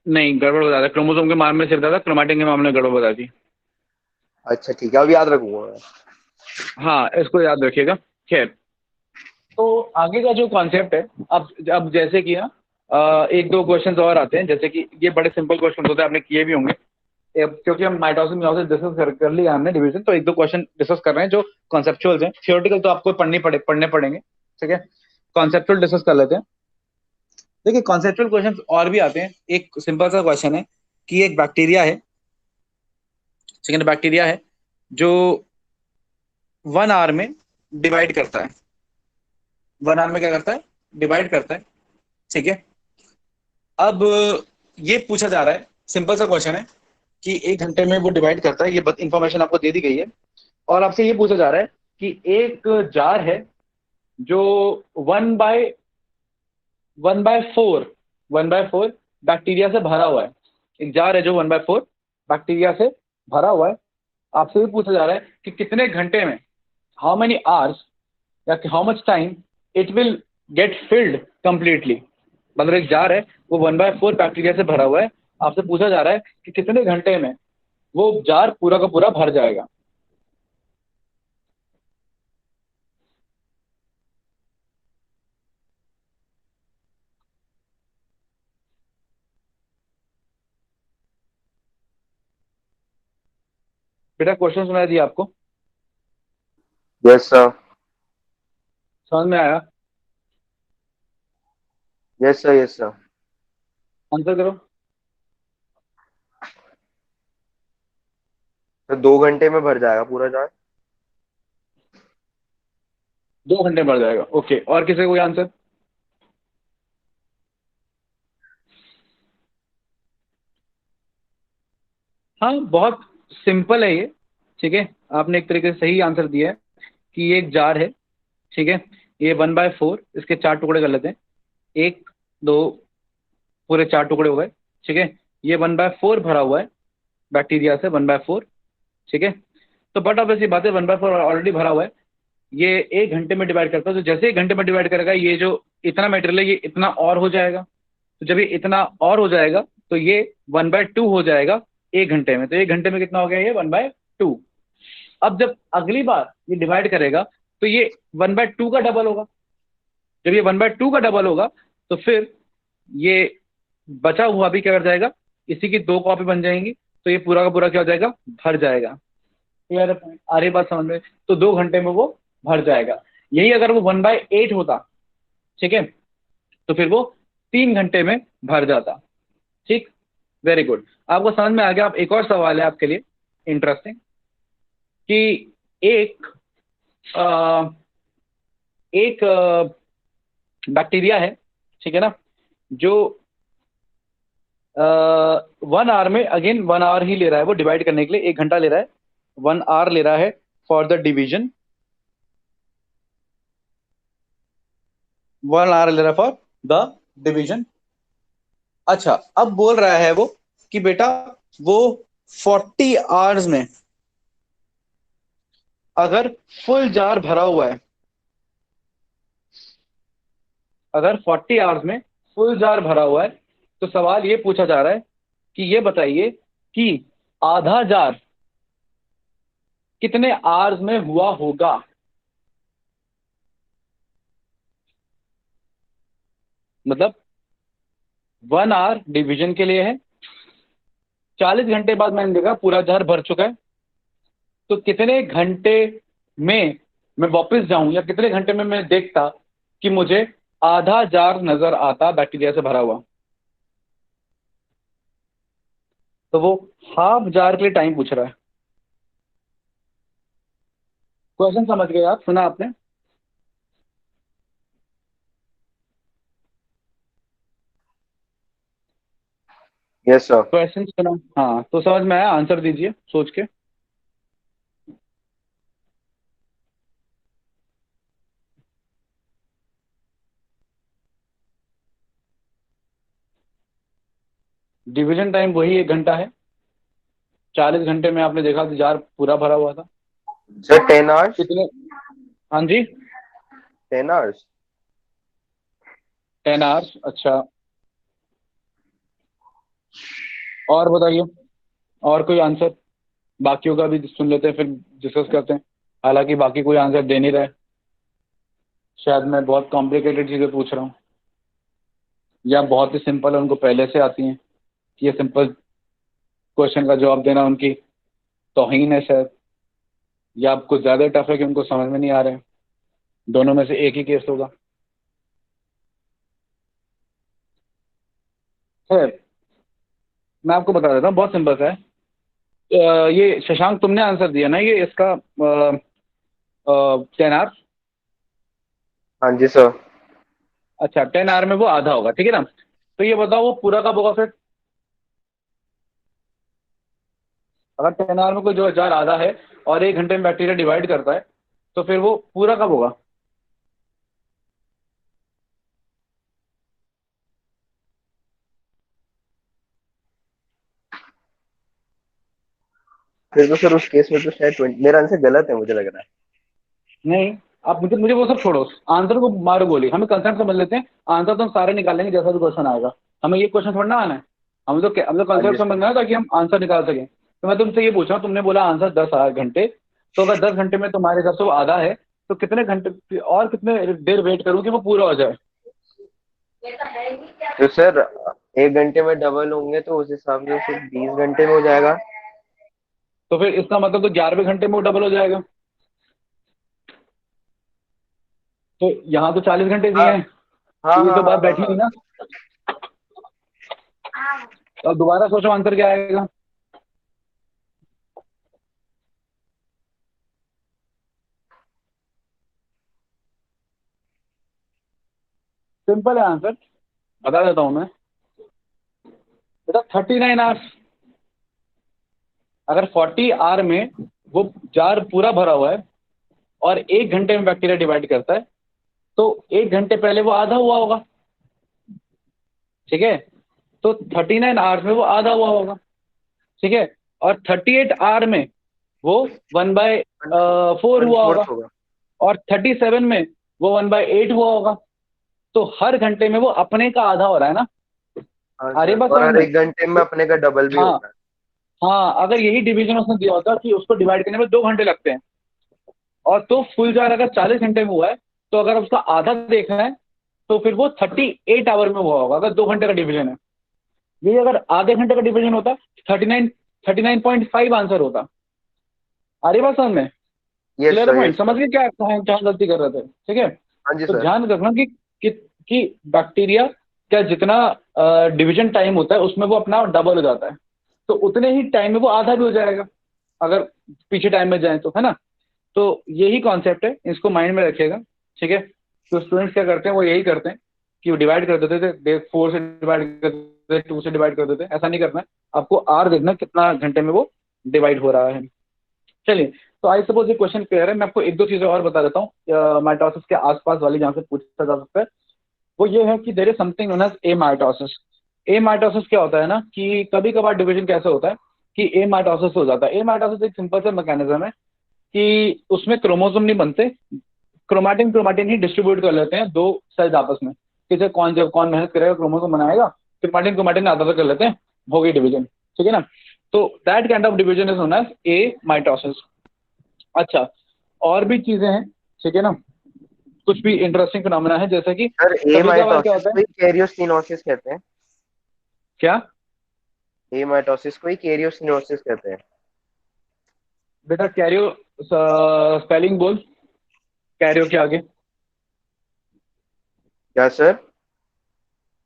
नहीं, गड़बड़ बता दिया, क्रोमोसोम के मामले में से बताया था, क्रोमैटिन के मामले में गड़बड़ बता दी। अच्छा ठीक है, अब याद रखूंगा मैं। हाँ, इसको याद रखिएगा। खैर, तो आगे का जो कॉन्सेप्ट है, अब जैसे कि ना एक दो क्वेश्चंस और आते हैं, जैसे कि ये बड़े सिंपल क्वेश्चन होते हैं, आपने किए भी होंगे। क्योंकि हम माइटोसिस मियोसिस डिस्कस कर लिया हमने डिवीजन, तो एक दो क्वेश्चन डिस्कस कर रहे हैं जो कॉन्सेप्चुअल हैं। थियोरेटिकल तो आपको पढ़ने पड़ेंगे, ठीक है। कॉन्सेप्चुअल डिस्कस कर लेते हैं। देखिए कॉन्सेप्चुअल क्वेश्चन और भी आते हैं। एक सिंपल सा क्वेश्चन है कि एक बैक्टीरिया है, सेकेंड बैक्टीरिया है जो 1 आवर में डिवाइड करता है। 1 आवर में क्या करता है? डिवाइड करता है, ठीक है। अब ये पूछा जा रहा है, सिंपल सा क्वेश्चन है कि 1 घंटे में वो डिवाइड करता है, ये इंफॉर्मेशन आपको दे दी गई है। और आपसे ये पूछा जा रहा है कि एक जार है जो 1/4 बैक्टीरिया से भरा हुआ है। एक जार है जो 1/4 बैक्टीरिया से भरा हुआ है। आपसे भी पूछा जा रहा है कि कितने घंटे में, हाउ मेनी आवर्स या how much time it will get field completely. मतलब एक जार है, वो 1/4 बैक्टीरिया से भरा हुआ है। आपसे पूछा जा रहा है कि कितने घंटे में वो जार पूरा का पूरा भर जाएगा। बेटा क्वेश्चन सुनाई दिया आपको? Yes sir. समझ में आया? Yes sir, yes sir. Answer करो। तो 2 घंटे में भर जाएगा पूरा जार। 2 घंटे में भर जाएगा, ओके। और किसी को कोई आंसर? हाँ, बहुत सिंपल है ये, ठीक है। आपने एक तरीके से सही आंसर दिया है कि ये एक जार है, ठीक है। ये 1/4, इसके 4 टुकड़े कर लेते हैं। एक, दो, पूरे 4 टुकड़े हो गए, ठीक है। ये 1/4 भरा हुआ है बैक्टीरिया से, 1/4, ठीक है। तो बट अब ऐसी बात है, 1/4 ऑलरेडी भरा हुआ है। ये 1 घंटे में डिवाइड करता है, तो जैसे 1 घंटे में डिवाइड करेगा, ये जो इतना मटेरियल है ये इतना और हो जाएगा। तो जब ये इतना और हो जाएगा तो ये 1/2 हो जाएगा 1 घंटे में। तो 1 घंटे में कितना हो गया? ये 1/2। अब जब अगली बार ये डिवाइड करेगा तो ये 1/2 का डबल होगा। जब ये 1/2 का डबल होगा तो फिर ये बचा हुआ भी क्या कर जाएगा? इसी की 2 कॉपी बन जाएंगी, तो ये पूरा का पूरा क्या हो जाएगा? भर जाएगा। क्लियर है point? आ रही बात समझ में? तो 2 घंटे में वो भर जाएगा। यही अगर वो 1/8 होता, ठीक है, तो फिर वो 3 घंटे में भर जाता। ठीक, वेरी गुड। आपको समझ में आ गया। अब एक और सवाल है आपके लिए इंटरेस्टिंग, कि एक आ, एक बैक्टीरिया है, ठीक है ना, जो 1 आवर में, अगेन 1 आवर ही ले रहा है वो डिवाइड करने के लिए, 1 घंटा ले रहा है, 1 आवर ले रहा है फॉर द डिवीजन, 1 आवर ले रहा है फॉर द डिवीजन। अच्छा, अब बोल रहा है वो कि बेटा वो 40 आवर्स में अगर फुल जार भरा हुआ है, अगर 40 आवर्स में फुल जार भरा हुआ है, तो सवाल ये पूछा जा रहा है कि ये बताइए कि आधा जार कितने आवर्स में हुआ होगा। मतलब 1 आवर डिवीजन के लिए है, 40 घंटे बाद मैंने देखा पूरा जार भर चुका है, तो कितने घंटे में मैं वापस जाऊं, या कितने घंटे में मैं देखता कि मुझे आधा जार नजर आता बैक्टीरिया से भरा हुआ। तो वो हाफ जार के लिए टाइम पूछ रहा है। क्वेश्चन समझ गए आप? सुना आपने? Yes sir. क्वेश्चन सुना? हाँ, तो समझ में आया? आंसर दीजिए सोच के। डिवीजन टाइम वही 1 घंटा है। 40 घंटे में आपने देखा कि जार पूरा भरा हुआ था। Sir 10 hours. कितने? हाँ जी, 10 आवर्स। 10 आवर्स। अच्छा, और बताइए, और कोई आंसर? बाकियों का भी सुन लेते हैं, फिर डिस्कस करते हैं। हालांकि बाकी कोई आंसर दे नहीं रहा है। शायद मैं बहुत कॉम्प्लिकेटेड चीज़ें पूछ रहा हूँ, या बहुत ही सिंपल है, उनको पहले से आती हैं कि ये सिंपल क्वेश्चन का जवाब देना उनकी तौहीन है शायद, या आप कुछ ज़्यादा टफ है कि उनको समझ में नहीं आ रहे हैं। दोनों में से एक ही केस होगा। खैर, मैं आपको बता देता हूँ, बहुत सिंपल सा है। ये शशांक तुमने आंसर दिया ना, ये इसका 10 आवर। हाँ जी सर। अच्छा, 10 आवर में वो आधा होगा, ठीक है ना। तो ये बताओ वो पूरा कब होगा फिर? अगर 10 आवर में कोई जो जार आधा है और 1 घंटे में बैक्टीरिया डिवाइड करता है, तो फिर वो पूरा कब होगा? फिर तो सर उस केस में तो शायद 20, मेरा आंसर गलत है मुझे लग रहा है। नहीं, आप मुझे मुझे वो सब छोड़ो, आंसर को मारो गोली, हमें कंसेप्ट समझ लेते हैं। आंसर तो हम सारे निकालेंगे जैसा भी क्वेश्चन आएगा। हमें ये क्वेश्चन थोड़ा ना आना है, हम तो हाँ जी कंसेप्ट सर। समझना है ताकि हम आंसर निकाल सकें। तो मैं तुमसे ये पूछ रहा हूँ, तुमने बोला आंसर 10 घंटे, तो अगर 10 घंटे में तुम्हारे हिसाब से वो आधा है, तो कितने घंटे और कितने देर वेट करूँ कि वो पूरा हो जाए? तो सर 1 घंटे में डबल होंगे तो उस हिसाब से सिर्फ 20 घंटे में हो जाएगा। तो फिर इसका मतलब तो 11वें घंटे में वो डबल हो जाएगा। तो यहाँ तो 40 घंटे दिए हाँ हैं, हाँ तो ये हाँ तो हाँ बात हाँ बैठी हाँ। नहीं ना। तो अब दोबारा सोचो आंसर क्या आएगा। सिंपल है आंसर, बता देता हूँ मैं। बेटा 39 आवर्स। अगर 40 आवर में वो जार पूरा भरा हुआ है और 1 घंटे में बैक्टीरिया डिवाइड करता है, तो 1 घंटे पहले वो आधा हुआ होगा, ठीक है। तो 39 आवर्स में वो आधा हुआ होगा, ठीक है। और 38 आवर में वो 1/4 वन हुआ होगा, फोर्थ होगा। और 37 में वो 1/8 हुआ होगा। तो हर घंटे में वो अपने का आधा हो रहा है ना। हाँ आ रही सर, है बात और समझ हर में? 1 घंटे में अपने का डबल भी हाँ, होता है। हाँ, अगर यही डिवीजन उसने दिया होता कि उसको डिवाइड करने में 2 घंटे लगते हैं, और तो फुल जार अगर 40 घंटे में हुआ है, तो अगर उसका आधा देखना है, तो फिर वो 38 आवर में हुआ होगा, अगर 2 घंटे का डिवीजन है। यही अगर आधे घंटे का डिवीजन होता, 39.5 आंसर होता। आ रही बात समझ में? Yes clear sir, point, yes समझ सर। गए क्या कहाँ कहाँ गलती कर रहे थे, ठीक है। हाँ जी तो सर। ध्यान रखना कि कि बैक्टीरिया का जितना डिवीजन टाइम होता है उसमें वो अपना डबल हो जाता है, तो उतने ही टाइम में वो आधा भी हो जाएगा अगर पीछे टाइम में जाए तो, है ना। तो यही कॉन्सेप्ट है, इसको माइंड में रखिएगा, ठीक है। तो स्टूडेंट्स क्या करते हैं, वो यही करते हैं कि वो डिवाइड कर देते थे, 4 से डिवाइड कर देते, 2 से डिवाइड कर देते। ऐसा नहीं करना है, आपको आर देखना कितना घंटे में वो डिवाइड हो रहा है। चलिए, तो आई सपोज ये क्वेश्चन क्लियर है। मैं आपको एक दो चीज़ें और बता देता हूँ माइटोसिस के आसपास वाली, जहाँ से पूछा जा सकता है। वो ये है कि there is something known as amitosis. Amitosis क्या होता है ना, कि कभी कभार डिवीजन कैसे होता है कि ए माइटोसिस हो जाता है। ए माइटोसिस एक सिंपल सा मैकेनिज्म है कि उसमें क्रोमोसोम नहीं बनते, क्रोमाटिन क्रोमाटिन ही डिस्ट्रीब्यूट कर लेते हैं दो सेल्स आपस में, कि जब कौन मेहनत करेगा क्रोमोसोम बनाएगा, क्रोमाटिन क्रोमाटिन आधा कर लेते हैं, हो गई डिवीजन, ठीक है ना। तो that kind of division is known as amitosis. अच्छा, और भी चीजें हैं, ठीक है ना। कुछ भी इंटरेस्टिंग फिनोमेना है, जैसे कि सर ए कभी कभार क्या माइटोसिस होता है। को ही कैरियोसिनोसिस कहते हैं। क्या? ए माइटोसिस को ही कैरियोसिनोसिस कहते हैं। बेटा कैरियो, स्पेलिंग बोल, कैरियो के आगे। क्या सर?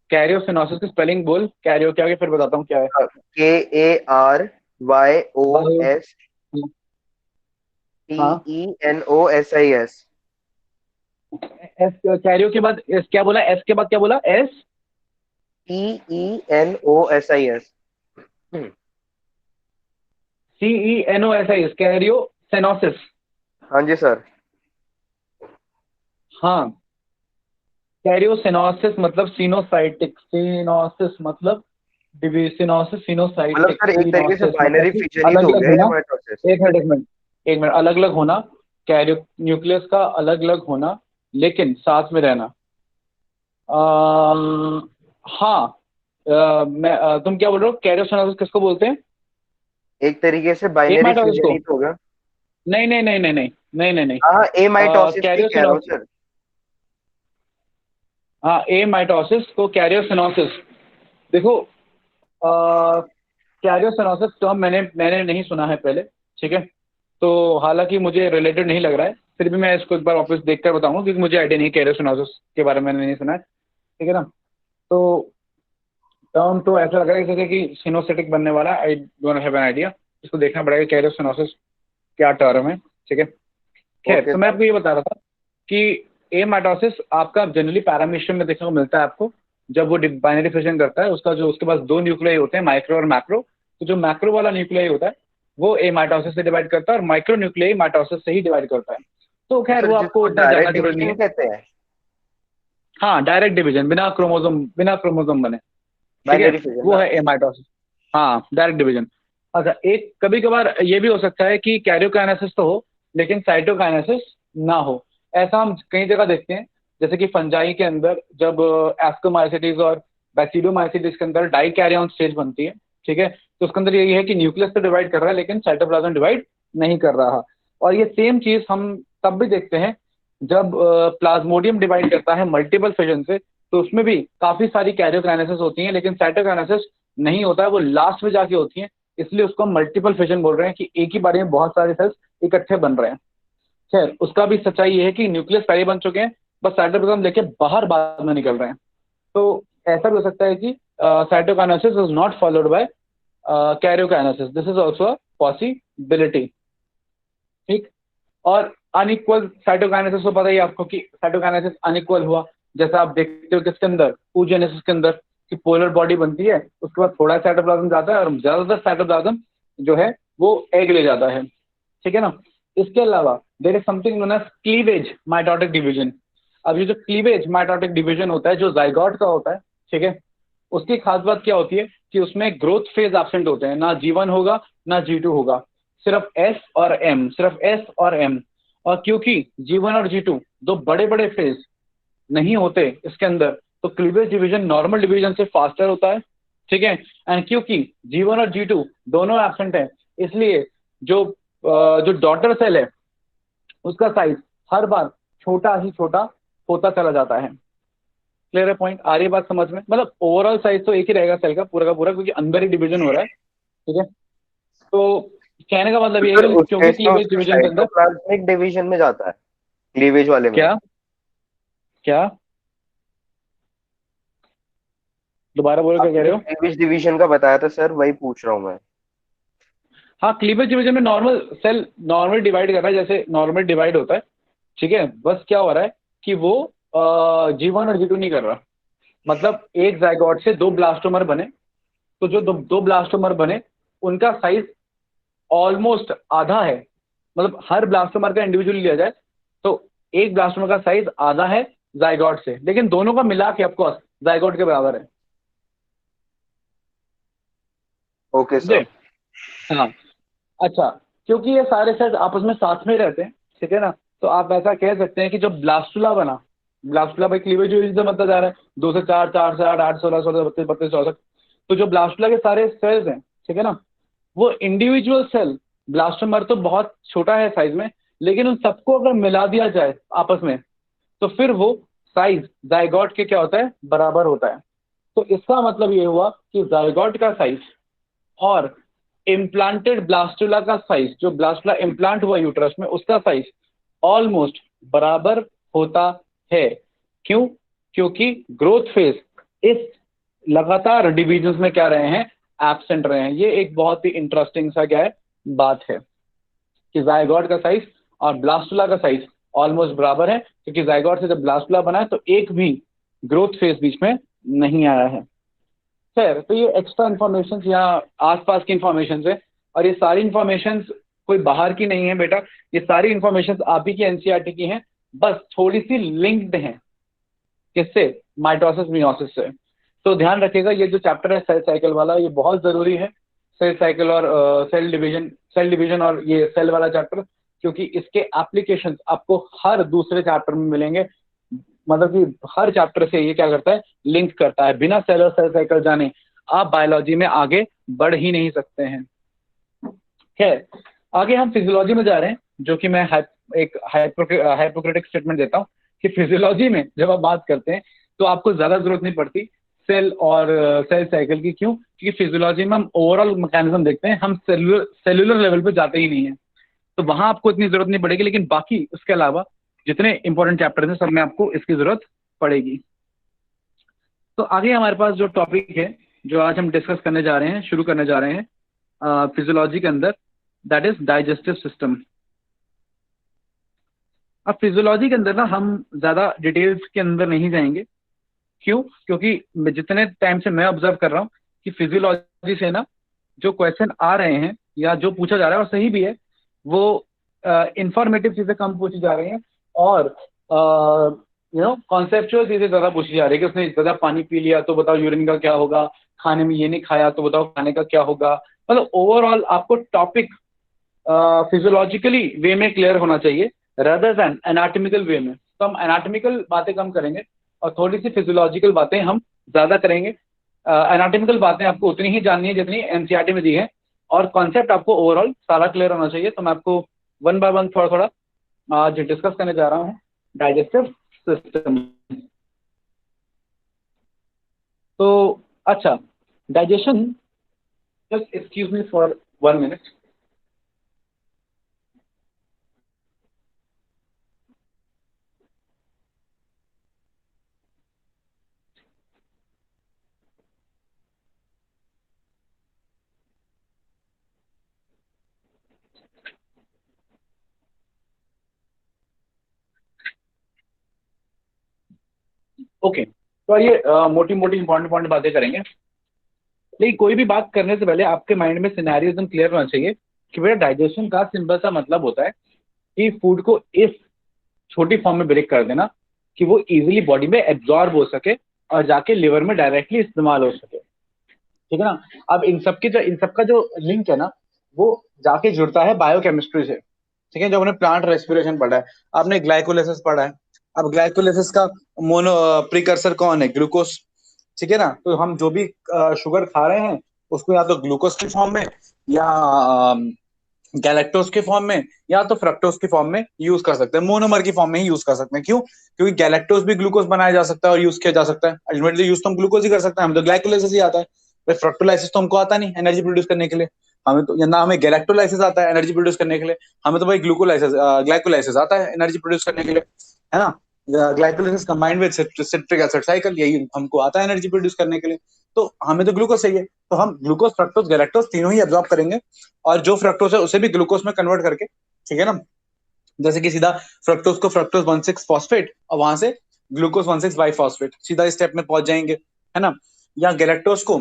कैरियोसिनोसिस की स्पेलिंग बोल, कैरियो के आगे, फिर बताता हूँ क्या है। KARYOSTENOSIS। बायो, हाँ। एस, कैरियो के बाद एस क्या बोला, एस के बाद क्या बोला, एस? TENOSIS। CENOSIS, कैरियोसेनोसिस। हाँ जी सर। हाँ, कैरियोसेनोसिस मतलब सीनोसाइटिक, सीनोसिस मतलब डिविसिनोसिस, मतलब सीनोसाइटिक, सर एक तरीके से सीनोसिस मतलब बाइनरी कि फिजन ही तो अलग हो अलग गया ये होना। माइटोसिस। एक मिनट, एक मिनट, एक मिनट, अलग अलग होना, कैरियो न्यूक्लियस का अलग अलग होना, लेकिन साथ में रहना। हाँ। तुम क्या बोल रहे हो, कैरियोसेनोसिस किसको बोलते हैं? एक तरीके से ए बाइनरी माइटोसिस फिजन को? ही तो होगा। नहीं नहीं नहीं नहीं नहीं नहीं नहीं नहीं। हाँ ए माइटोसिस ही कह रहा हूँ कैरियोसेनोसिस, सर। हाँ, ए माइटोसिस को कैरियोसिनोसिस। देखो, कैरियोसिनोसिस टर्म मैंने नहीं सुना है पहले, ठीक है। तो हालांकि मुझे रिलेटेड नहीं लग रहा है, फिर भी मैं इसको एक बार वापस देख कर बताऊंगा, क्योंकि मुझे आइडिया नहीं, कैरियोसिनोसिस के बारे में मैंने नहीं सुना है, ठीक है ना। तो टर्म तो ऐसा लग रहा है जैसे कि सिनोसेटिक बनने वाला, I don't have an idea. इसको देखना पड़ेगा कैरियोसिनोसिस क्या टर्म है, ठीक है। खैर, ओके तो मैं सर। आपको ये बता रहा था कि ए माइटोसिस आपका जनरली पैरामीशियम में देखने को मिलता है आपको। जब वो बाइनरी फिजन करता है, उसका जो उसके पास दो न्यूक्लियाई होते हैं, माइक्रो और मैक्रो। तो जो मैक्रो वाला न्यूक्लियाई होता है वो ए माइटोसिस से डिवाइड करता है, और माइक्रो न्यूक्लियाई माइटोसिस से ही डिवाइड करता है। तो तो खैर सर वो आपको जिसको इतना जानना डायरेक्ट जरूरी नहीं डिवीजन है। कहते हैं, हाँ, डायरेक्ट डिवीजन, बिना क्रोमोसोम बने, ठीक है, बाइनरी फिजन वो ना। है ए माइटोसिस। हाँ, डायरेक्ट डिवीजन। अच्छा, एक कभी कभार ये भी हो सकता है कि कैरियोकाइनेसिस तो हो लेकिन साइटोकाइनेसिस ना हो। ऐसा हम कई जगह देखते हैं, जैसे कि फंजाई के अंदर जब एस्कोमाइसिटीज और बैसिडोमाइसिटीज के अंदर डाई कैरियन स्टेज बनती है, ठीक है। तो उसके अंदर यही है कि न्यूक्लियस तो डिवाइड कर रहा है लेकिन साइटोप्लाज्म डिवाइड नहीं कर रहा। और ये सेम चीज हम तब भी देखते हैं जब प्लाज्मोडियम डिवाइड करता है मल्टीपल फिजन से। तो उसमें भी काफी सारी कैरियोकाइनेसिस होती हैं, लेकिन साइटोकाइनेसिस नहीं होता है, वो लास्ट में जाके होती है। इसलिए उसको हम मल्टीपल फिजन बोल रहे हैं कि एक ही बारे में बहुत सारे सेल्स इकट्ठे बन रहे हैं। खैर, उसका भी सच्चाई ये है कि न्यूक्लियस पहले बन चुके हैं, बस साइटोप्लाज्म लेके बाहर बाद में निकल रहे हैं। तो ऐसा भी हो सकता है कि cytokinesis is not followed by karyokinesis, this is also possibility, ठीक। और अनइक्वल साइटोकाइनेसिस तो पता ही है आपको कि साइटोकाइनेसिस अनइक्वल हुआ। जैसा आप देखते हो किसके अंदर, oogenesis के अंदर, कि पोलर बॉडी बनती है, उसके बाद थोड़ा साइटोप्लाज्म जाता है और ज्यादातर साइटोप्लाज्म जो है वो एग ले जाता है, ठीक है ना। इसके अलावा there is something known as cleavage mitotic division. अब ये जो क्लीवेज माइटोटिक डिवीजन होता है जो जाइगोट का होता है, ठीक है, उसकी खास बात क्या होती है कि उसमें ग्रोथ फेज एब्सेंट होते हैं, ना G1 होगा ना G2 होगा, सिर्फ एस और एम, सिर्फ एस और एम। और क्योंकि G1 और G2 दो बड़े बड़े फेज नहीं होते इसके अंदर, तो क्लीवेज डिवीजन नॉर्मल डिवीजन से फास्टर होता है, ठीक है। एंड क्योंकि G1 और G2 दोनों एब्सेंट है, इसलिए जो जो डॉटर सेल है उसका साइज हर बार छोटा ही छोटा होता चला जाता है। क्लियर है पॉइंट? आ रही है बात समझ में? मतलब ओवरऑल साइज तो एक ही रहेगा सेल का पूरा, क्योंकि अंदर ही डिवीजन हो रहा है, ठीक है। तो कहने का मतलब तो ये है सर कि उस क्योंकि केस में क्लीवेज उसका डिवीजन के अंदर साइटोप्लाज्मिक डिवीजन में जाता है, क्लीवेज वाले में। क्या क्या दोबारा बोलो, क्या कह रहे आपने हो? क्लीवेज डिवीजन का बताया था सर, वही पूछ रहा हूँ मैं। हाँ, क्लीवेज डिवीजन में नॉर्मल सेल नॉर्मल डिवाइड कर रहा है जैसे नॉर्मल डिवाइड होता है, ठीक है। बस क्या हो रहा है कि वो G1 और G2 नहीं कर रहा। मतलब एक जाइगोट से दो ब्लास्टोमर बने, तो जो दो ब्लास्टोमर बने उनका साइज ऑलमोस्ट आधा है। मतलब हर ब्लास्टोमर का इंडिविजुअली लिया जाए तो एक ब्लास्टोमर का साइज आधा है जाइगोट से, लेकिन दोनों का मिला के ऑफकोर्स जाइगोट के बराबर है। ओके जी सर। हाँ। अच्छा, क्योंकि ये सारे सेल्स आपस में साथ में रहते हैं, ठीक है ना। तो आप ऐसा कह सकते हैं कि जो ब्लास्टुला बना, ब्लास्टुला भाई क्लीवेज से बनता जा रहा है, 2 से 4, 4 से 8, 8 16, 16 32, 32, 64। तो जो ब्लास्टुला के सारे सेल्स हैं, ठीक है ना, वो इंडिविजुअल सेल, ब्लास्टोमर तो बहुत छोटा है साइज में, लेकिन उन सबको अगर मिला दिया जाए आपस में तो फिर वो साइज जाइगोट के क्या होता है, बराबर होता है। तो इसका मतलब ये हुआ कि जाइगोट का साइज और इम्प्लांटेड ब्लास्टुला का साइज, जो ब्लास्टुला इम्प्लांट हुआ यूट्रस में, उसका साइज ऑलमोस्ट बराबर होता है। क्यों? क्योंकि ग्रोथ फेज इस लगातार डिविजन्स में क्या रहे हैं, एब्सेंट रहे हैं। ये एक बहुत ही इंटरेस्टिंग सा क्या है, बात है कि जाइगोट का साइज और ब्लास्टुला का साइज ऑलमोस्ट बराबर है, क्योंकि जाइगोट से जब ब्लास्टुला बना है तो एक भी ग्रोथ फेज बीच में नहीं आया है। खैर, तो ये एक्स्ट्रा इन्फॉर्मेशन यहाँ आसपास की इन्फॉर्मेशन है, और ये सारी इन्फॉर्मेशन कोई बाहर की नहीं है बेटा, ये सारी इन्फॉर्मेशन आप ही की एनसीईआरटी की हैं, बस थोड़ी सी लिंक्ड हैं किससे, माइटोसिस मियोसिस से। तो ध्यान रखिएगा, ये जो चैप्टर है सेल साइकिल वाला, ये बहुत जरूरी है, सेल साइकिल और सेल डिवीजन और ये सेल वाला चैप्टर, क्योंकि इसके एप्लीकेशंस आपको हर दूसरे चैप्टर में मिलेंगे। मतलब कि हर चैप्टर से ये क्या करता है, लिंक करता है। बिना सेल और सेल साइकिल जाने आप बायोलॉजी में आगे बढ़ ही नहीं सकते हैं। खैर, आगे हम फिजियोलॉजी में जा रहे हैं, जो कि मैं एक हाइपोक्रेटिक स्टेटमेंट देता हूँ कि फिजियोलॉजी में जब आप बात करते हैं तो आपको ज्यादा जरूरत नहीं पड़ती सेल और सेल साइकिल की। क्यों? क्योंकि फिजियोलॉजी में हम ओवरऑल मैकेनिज्म देखते हैं, हम सेलुलर सेलुलर लेवल पे जाते ही नहीं है, तो वहां आपको इतनी जरूरत नहीं पड़ेगी। लेकिन बाकी उसके अलावा जितने इंपॉर्टेंट चैप्टर हैं सब में आपको इसकी जरूरत पड़ेगी। तो आगे हमारे पास जो टॉपिक है जो आज हम डिस्कस करने जा रहे हैं, शुरू करने जा रहे हैं फिजियोलॉजी के अंदर, दैट इज डाइजेस्टिव सिस्टम। अब फिजियोलॉजी के अंदर ना हम ज्यादा डिटेल्स के अंदर नहीं जाएंगे। क्यों? क्योंकि जितने टाइम से मैं ऑब्जर्व कर रहा हूँ कि फिजियोलॉजी से ना जो क्वेश्चन आ रहे हैं या जो पूछा जा रहा है, और सही भी है, वो इंफॉर्मेटिव चीजें कम पूछी जा रही हैं और कॉन्सेप्चुअल चीजें ज्यादा पूछी जा रही है कि उसने ज्यादा पानी पी लिया तो बताओ यूरिन का क्या होगा, खाने में ये नहीं खाया तो बताओ खाने का क्या होगा। मतलब ओवरऑल आपको टॉपिक फिजियोलॉजिकली वे में क्लियर होना चाहिए रादर देन एनाटॉमिकल वे में। तो हम एनाटॉमिकल बातें कम करेंगे और थोड़ी सी फिजियोलॉजिकल बातें हम ज्यादा करेंगे। एनाटॉमिकल बातें आपको उतनी ही जाननी है जितनी एनसीईआरटी में दी है, और कॉन्सेप्ट आपको ओवरऑल सारा क्लियर होना चाहिए। तो मैं आपको वन बाय वन थोड़ा थोड़ा आज डिस्कस करने जा रहा हूँ डाइजेस्टिव सिस्टम। तो अच्छा, digestion, just excuse me for 1 minute. Okay, तो आइए मोटी मोटी इंपॉर्टेंट इंपॉर्टेंट बातें करेंगे। लेकिन कोई भी बात करने से पहले आपके माइंड में सिनेरियो एकदम क्लियर होना चाहिए कि बेटा डाइजेशन का सिंपल सा मतलब होता है कि फूड को इस छोटी फॉर्म में ब्रेक कर देना कि वो इजीली बॉडी में एब्जॉर्ब हो सके और जाके लिवर में डायरेक्टली इस्तेमाल हो सके। ठीक है ना? अब इन सब का जो लिंक है ना, वो जाके जुड़ता है बायोकेमिस्ट्री से। ठीक है, जो हमने प्लांट रेस्पिरेशन पढ़ा है, आपने ग्लाइकोलाइसिस पढ़ा है। अब ग्लाइकोलाइसिस का मोनो प्रिकर्सर कौन है? ग्लूकोज। ठीक है ना? तो हम जो भी शुगर खा रहे हैं उसको या तो ग्लूकोज की फॉर्म में या गैलेक्टोज के फॉर्म में या तो फ्रक्टोज की फॉर्म में यूज कर सकते हैं, मोनोमर की फॉर्म में ही यूज कर सकते हैं। क्यों? क्योंकि गैलेक्टोज भी ग्लूकोज बनाया जा सकता है और यूज किया जा सकता है। अल्टीमेटली यूज तो हम ग्लूकोज ही कर सकते हैं, हमें तो ग्लाइकोलाइसिस ही आता है। फ्रक्टोलाइसिस तो हमको आता नहीं एनर्जी प्रोड्यूस करने के लिए, हमें तो ना हमें गैलेक्टोलाइसिस आता है एनर्जी प्रोड्यूस करने के लिए, हमें तो भाई ग्लूकोलाइसिस ग्लाइकोलाइसिस आता है एनर्जी प्रोड्यूस करने के लिए, है ना? Glycolysis combined with citric acid cycle, यही हमको आता है एनर्जी प्रोड्यूस करने के लिए। तो हमें तो ग्लूकोज चाहिए, तो हम ग्लूकोज फ्रक्टोज गैलेक्टोज तीनों ही एब्जॉर्ब करेंगे और जो फ्रक्टोज है उसे भी ग्लूकोज में कन्वर्ट करके, ठीक है ना, जैसे कि सीधा फ्रक्टोज को फ्रक्टोज 1,6 फॉस्फेट और वहां से ग्लूकोज 1,6 बाइफॉस्फेट, सीधा इस स्टेप में पहुंच जाएंगे, है ना? या गैलेक्टोज को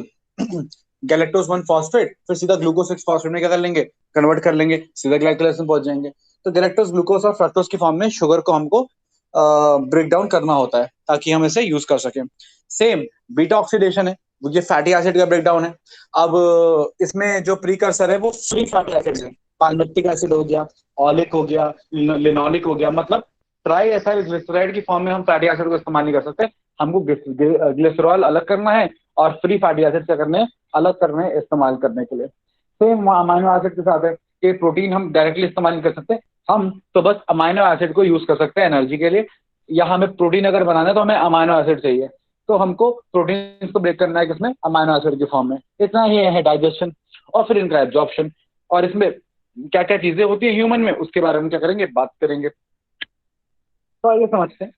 गैलेक्टोज 1 फॉस्फेट फिर सीधा ग्लूकोज 6 फॉस्फेट में क्या कर लेंगे? कन्वर्ट कर लेंगे, सीधा ग्लाइकोलाइसिस में पहुंच जाएंगे। तो गैलेक्टोज ग्लूकोज और फ्रक्टोज की फॉर्म में शुगर को हमको ब्रेक डाउन करना होता है ताकि हम इसे यूज कर सकें। सेम बीटा ऑक्सीडेशन है, ये फैटी एसिड का ब्रेकडाउन है। अब इसमें जो प्रीकर्सर है वो फ्री फैटी एसिड है, पालमेक्टिक एसिड हो गया, ऑलिक हो गया, लिनोलिक हो गया। मतलब ट्राई एसाइल ग्लिसराइड की फॉर्म में हम फैटी एसिड को इस्तेमाल नहीं कर सकते, हमको ग्लिसरॉल अलग करना है और फ्री फैटी एसिड क्या करने हैं? अलग करने हैं इस्तेमाल करने के लिए। सेम अमाइनो एसिड के साथ है कि प्रोटीन हम डायरेक्टली इस्तेमाल नहीं कर सकते, हम तो बस अमाइनो एसिड को यूज कर सकते हैं एनर्जी के लिए, या हमें प्रोटीन अगर बनाना है तो हमें अमाइनो एसिड चाहिए, तो हमको प्रोटीन को ब्रेक करना है किसमें? अमाइनो एसिड की फॉर्म में। इतना ही है डाइजेशन और फिर इनका एब्जॉर्प्शन, और इसमें क्या क्या चीजें होती है ह्यूमन में उसके बारे में क्या करेंगे? बात करेंगे। तो आइए समझते हैं।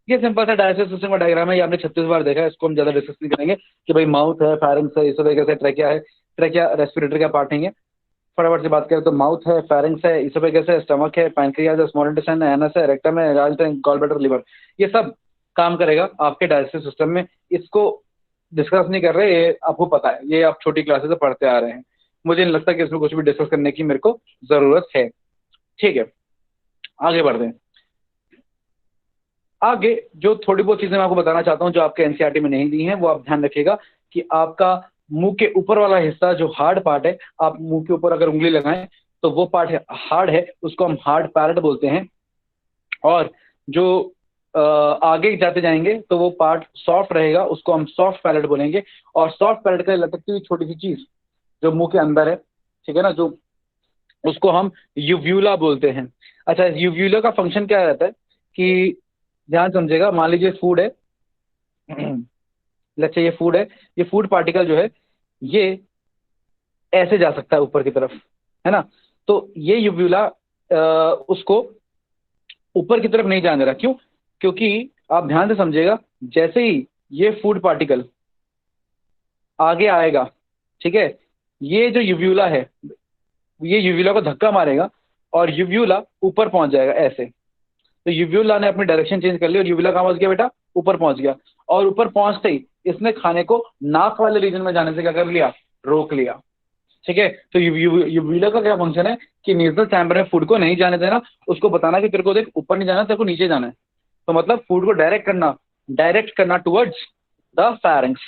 ये सिंपल सा डाइजेस्टिव सिस्टम का डायग्राम है, ये आपने 36 बार देखा है, इसको हम ज्यादा डिस्कस नहीं करेंगे कि भाई माउथ है, फेरिंक्स है, इस तरीके से ट्रैकिया है। ट्रैकिया रेस्पिरेटरी का पार्ट नहीं है। फटाफट से बात करें तो माउथ है, फेरिंक्स है, इसोफेगस है, स्टमक है, पैनक्रियाज है, स्मॉल इंटेस्टाइन है, एनस है, रेक्टम है, गॉल ब्लैडर, लिवर, ये सब काम करेगा आपके डाइजेस्टिव सिस्टम में। इसको डिस्कस नहीं कर रहे, ये आपको पता है, ये आप छोटी क्लासेस से पढ़ते आ रहे हैं। मुझे नहीं लगता कि इसमें कुछ भी डिस्कस करने की मेरे को जरूरत है। ठीक है, आगे बढ़ते हैं। आगे जो थोड़ी बहुत चीजें मैं आपको बताना चाहता हूँ जो आपके एनसीईआरटी में नहीं दी हैं, वो आप ध्यान रखिएगा कि आपका मुंह के ऊपर वाला हिस्सा जो हार्ड पार्ट है, आप मुंह के ऊपर अगर उंगली लगाएं तो वो पार्ट हार्ड है, उसको हम हार्ड पैलेट बोलते हैं। और जो आगे जाते जाएंगे तो वो पार्ट सॉफ्ट रहेगा, उसको हम सॉफ्ट पैलेट बोलेंगे। और सॉफ्ट पैलेट का लटकती हुई छोटी सी चीज जो मुंह के अंदर है, ठीक है ना, जो उसको हम यूव्यूला बोलते हैं। अच्छा, यूव्यूला का फंक्शन क्या रहता है कि ध्यान समझेगा, मान लीजिए फूड है, लेट्स से ये फूड है, ये फूड पार्टिकल जो है ये ऐसे जा सकता है ऊपर की तरफ, है ना। तो ये यूव्यूला उसको ऊपर की तरफ नहीं जाने रहा, क्यों? क्योंकि आप ध्यान से समझिएगा, जैसे ही ये फूड पार्टिकल आगे आएगा, ठीक है, ये जो यूव्यूला है ये यूव्यूला को धक्का मारेगा और यूव्यूला ऊपर पहुंच जाएगा ऐसे। तो यूव्यूला ने अपनी डायरेक्शन चेंज कर ली और यूव्यूला कहाँ पहुंच गया बेटा? ऊपर पहुंच गया। और ऊपर पहुंचते ही इसने खाने को नाक वाले रीजन में जाने से क्या कर लिया? रोक लिया। ठीक है, तो यूव्यूला का क्या फंक्शन है कि नेजल चैम्बर में फूड को नहीं जाने देना, उसको बताना कि तेरे को देख ऊपर नहीं जाना, तेरे को नीचे जाना है। तो मतलब फूड को डायरेक्ट करना टुवर्ड्स द फैरिंग्स।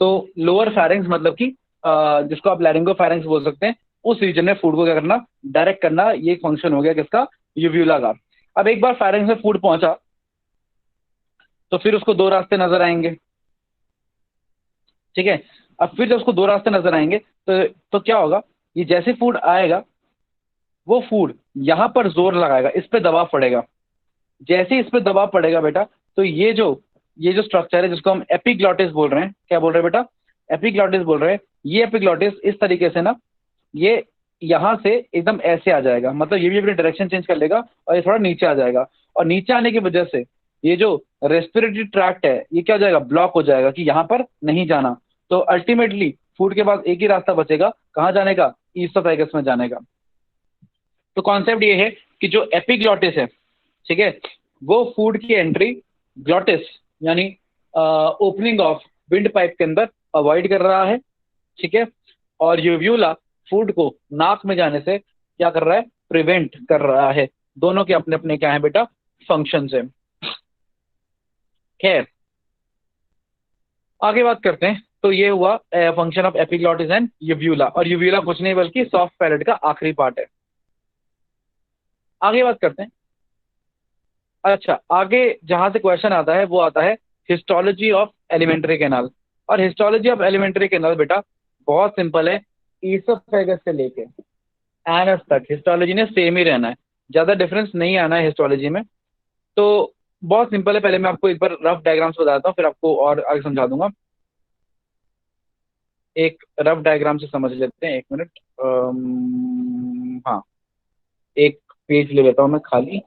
तो लोअर फैरिंग्स मतलब कि जिसको आप लैरिंगो फैरिंग्स बोल सकते हैं, उस रीजन में फूड को क्या करना? डायरेक्ट करना। ये एक फंक्शन हो गया किसका? यूव्यूला का। अब एक बार फैरिंग्स में फूड पहुंचा तो फिर उसको दो रास्ते नजर आएंगे, ठीक है। अब फिर जब उसको दो रास्ते नजर आएंगे तो क्या होगा? ये जैसे फूड आएगा वो फूड यहां पर जोर लगाएगा, इस पे दबाव पड़ेगा। जैसे ही इस पे दबाव पड़ेगा बेटा, तो ये जो स्ट्रक्चर है जिसको हम एपिग्लॉटिस बोल रहे हैं, क्या बोल रहे हैं बेटा? एपिग्लॉटिस बोल रहे हैं। ये एपिग्लॉटिस इस तरीके से ना, ये यहां से एकदम ऐसे आ जाएगा, मतलब ये भी अपनी डायरेक्शन चेंज कर लेगा और ये थोड़ा नीचे आ जाएगा। और नीचे आने की वजह से ये जो रेस्पिरेटरी ट्रैक्ट है ये क्या हो जाएगा? ब्लॉक हो जाएगा कि यहाँ पर नहीं जाना। तो अल्टीमेटली फूड के पास एक ही रास्ता बचेगा, कहाँ जाने का? ईसोफेगस में जाने का। तो कॉन्सेप्ट ये है कि जो एपिग्लॉटिस है, ठीक है, वो फूड की एंट्री ग्लॉटिस यानी ओपनिंग ऑफ विंड पाइप के अंदर अवॉइड कर रहा है, ठीक है। और यूव्यूला फूड को नाक में जाने से क्या कर रहा है? प्रिवेंट कर रहा है। दोनों के अपने अपने क्या है बेटा? फंक्शन है। खैर, आगे बात करते हैं। तो ये हुआ फंक्शन ऑफ एपिग्लॉटिस एंड यूव्यूला। और यूव्यूला कुछ नहीं बल्कि सॉफ्ट पैलेट का आखिरी पार्ट है। आगे बात करते हैं। अच्छा, आगे जहां से क्वेश्चन आता है वो आता है हिस्टोलॉजी ऑफ एलिमेंट्री कैनाल। और हिस्टोलॉजी ऑफ एलिमेंट्री कैनाल बेटा बहुत सिंपल है, ईसोफेगस से लेके एनस तक हिस्टोलॉजी ने सेम ही रहना है, ज्यादा डिफरेंस नहीं आना है हिस्टोलॉजी में। तो बहुत सिंपल है। पहले मैं आपको एक बार रफ डायग्राम्स बताता हूँ, फिर आपको और आगे समझा दूंगा। एक रफ डायग्राम से समझ लेते हैं, एक मिनट। हाँ, एक पेज ले लेता हूँ मैं खाली।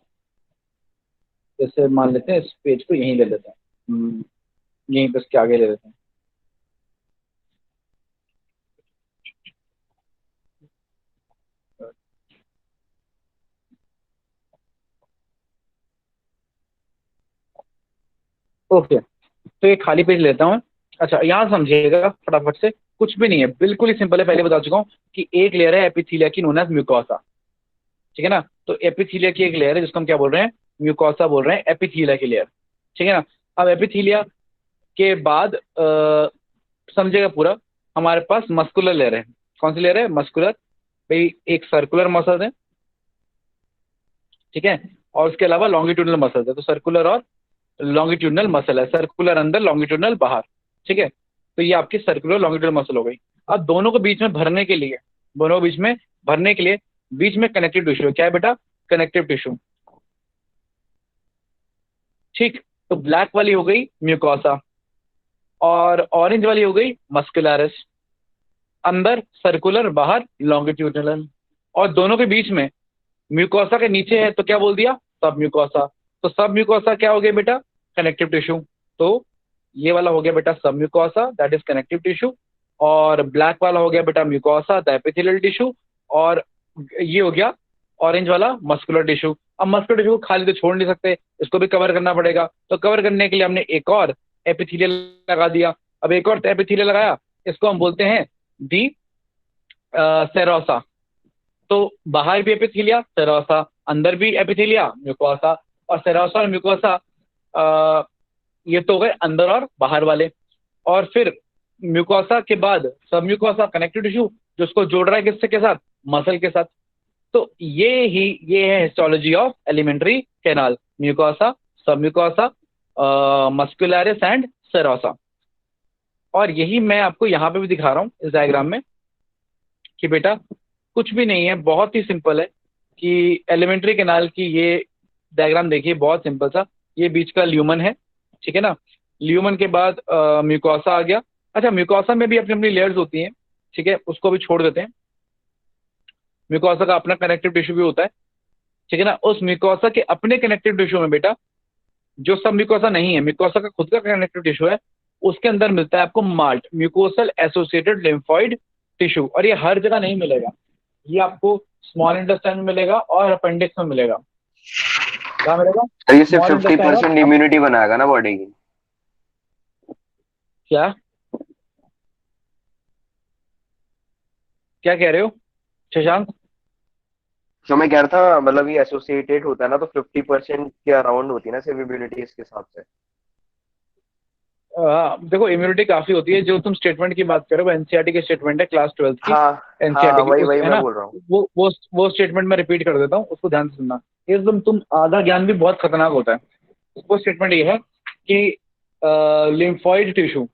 जैसे मान लेते हैं इस पेज को यहीं ले लेते हैं, यहीं पे इसके आगे ले लेते हैं। ओके, तो ये खाली पेज लेता हूँ। अच्छा, यहाँ समझिएगा फटाफट से, कुछ भी नहीं है, बिल्कुल ही सिंपल है। पहले बता चुका हूँ कि एक लेयर है एपिथीलिया की, नोन एज म्यूकोसा, ठीक है ना। तो एपिथीलिया की एक लेयर है जिसको हम क्या बोल रहे हैं? म्यूकोसा बोल रहे हैं, एपिथीलिया की लेयर, ठीक है ना। अब एपिथीलिया के बाद समझिएगा पूरा, हमारे पास मस्कुलर लेयर है। कौन सी लेयर है? मस्कुलर। भाई एक सर्कुलर मसल है, ठीक है, और उसके अलावा लॉन्गिट्यूडनल मसल है। तो सर्कुलर और लॉन्गिट्यूडनल मसल है, सर्कुलर अंदर, लॉन्गिट्यूडनल बाहर, ठीक है। तो ये आपकी सर्कुलर लॉन्गिट्यूडनल मसल हो गई। अब दोनों को बीच में भरने के लिए, बीच में कनेक्टिव टिश्यू है। क्या है बेटा? कनेक्टिव टिश्यू, ठीक। तो ब्लैक वाली हो गई म्यूकोसा और ऑरेंज वाली हो गई मस्कुलरिस। अंदर सर्कुलर, बाहर लॉन्गिट्यूडनल। और दोनों के बीच में म्यूकोसा के नीचे है तो क्या बोल दिया? सब म्यूकोसा। तो सब म्यूकोसा क्या हो गया बेटा? Connective tissue. तो ये वाला हो गया बेटा सब mucosa, that is connective tissue. और ब्लैक वाला हो गया बेटा म्यूकोसा, द एपिथेलियल टिश्यू। और ये हो गया ऑरेंज वाला मस्कुलर टिश्यू। अब मस्कुलर टिश्यू को खाली तो छोड़ नहीं सकते, इसको भी कवर करना पड़ेगा। तो कवर करने के लिए हमने एक और एपिथेलियल लगा दिया। अब एक और एपिथेलियल लगाया, इसको हम बोलते हैं दी सेरोसा। तो बाहर भी एपिथेलिया, सेरोसा, अंदर भी एपिथेलिया, म्यूकोसा। और सेरोसा और म्यूकोसा ये तो गए अंदर और बाहर वाले। और फिर म्यूकोसा के बाद सब म्यूकोसा, कनेक्टिव टिश्यू, जो उसको जोड़ रहा है किससे के साथ? मसल के साथ। तो ये है histology of alimentary canal, mucosa, सब म्यूकोसा, मस्कुलरिस एंड सेरोसा। और यही मैं आपको यहाँ पे भी दिखा रहा हूँ इस डायग्राम में कि बेटा कुछ भी नहीं है, बहुत ही सिंपल है। कि एलिमेंट्री कैनाल की ये डायग्राम देखिए, बहुत सिंपल सा। ये बीच का ल्यूमन है, ठीक है ना। ल्यूमन के बाद म्यूकोसा आ गया। अच्छा, म्यूकोसा में भी अपनी अपनी लेयर्स होती हैं, ठीक है, उसको भी छोड़ देते हैं। म्यूकोसा का अपना कनेक्टिव टिश्यू भी होता है, ठीक है ना। उस म्यूकोसा के अपने कनेक्टिव टिश्यू में बेटा, जो सब म्यूकोसा नहीं है, म्यूकोसा का खुद का कनेक्टिव टिश्यू है, उसके अंदर मिलता है आपको malt, mucosal associated lymphoid tissue. और ये हर जगह नहीं मिलेगा, ये आपको स्मॉल इंटेस्टाइन में मिलेगा और अपेंडिक्स में मिलेगा। कहाँ मिलेगा? तो ये सिर्फ स्मॉल इंटेस्टाइन 50% और इम्यूनिटी बनाएगा ना बॉडी की? क्या क्या कह रहे हो शशांक? तो मैं कह रहा था मतलब ये एसोसिएटेड होता है ना, तो 50% के अराउंड होती है ना सिर्फ इम्यूनिटी इसके हिसाब से। देखो, इम्यूनिटी काफी होती है। जो तुम स्टेटमेंट की बात करो वो एनसीईआरटी की स्टेटमेंट है, क्लास 12 की हाँ हाँ, एनसीईआरटी की, वही उस वही है मैं ना। बोल रहा हूँ। वो स्टेटमेंट मैं रिपीट कर देता हूँ, उसको ध्यान से सुनना। एकदम तुम आधा ज्ञान भी बहुत खतरनाक होता है। वो स्टेटमेंट ये है कि लिम्फॉइड टिश्यू,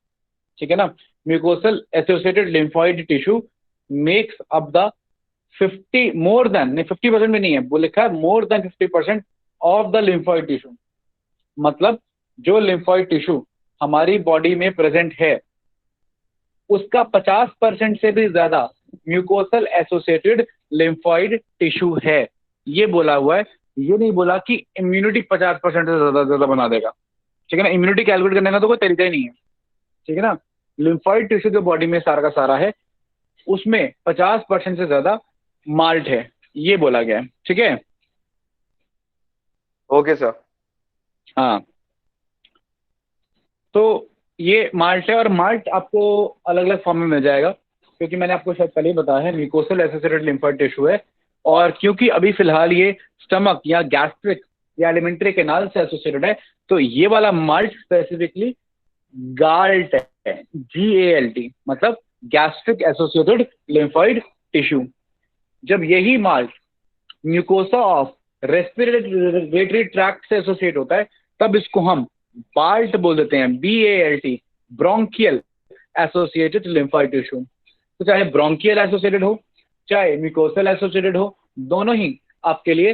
ठीक है ना, mucosal associated lymphoid tissue makes up the 50 more than, नहीं 50% भी नहीं है, वो लिखा है more than 50% of the lymphoid tissue. मतलब जो लिम्फॉइड टिश्यू हमारी बॉडी में प्रेजेंट है, उसका 50% से भी ज्यादा म्यूकोसल एसोसिएटेड लिम्फॉइड टिश्यू है। ये बोला हुआ है, ये नहीं बोला कि इम्यूनिटी 50% से ज्यादा बना देगा, ठीक है ना। इम्यूनिटी कैलकुलेट करने का तो कोई तरीका ही नहीं है, ठीक है ना। लिम्फॉइड टिश्यू जो बॉडी में सारा का सारा है, उसमें 50% से ज्यादा माल्ट है, ये बोला गया है, ठीक है। Okay sir. हाँ, तो ये माल्ट है, और माल्ट आपको अलग अलग फॉर्म में मिल जाएगा, क्योंकि मैंने आपको शायद पहले ही बताया है, म्यूकोसल एसोसिएटेड लिम्फोइड टिश्यू है। और क्योंकि अभी फिलहाल ये स्टमक या गैस्ट्रिक या एलिमेंट्री कैनाल से एसोसिएटेड है, तो ये वाला माल्ट स्पेसिफिकली गाल्ट है, GALT, मतलब गैस्ट्रिक एसोसिएटेड लिम्फोइड टिश्यू। जब यही malt mucosa of respiratory tract से एसोसिएट होता है, तब इसको हम बाल्ट बोल देते हैं, BALT, bronchial associated lymphoid tissue. तो चाहे ब्रोंकियल एसोसिएटेड हो, चाहे म्यूकोसल एसोसिएटेड हो, दोनों ही आपके लिए,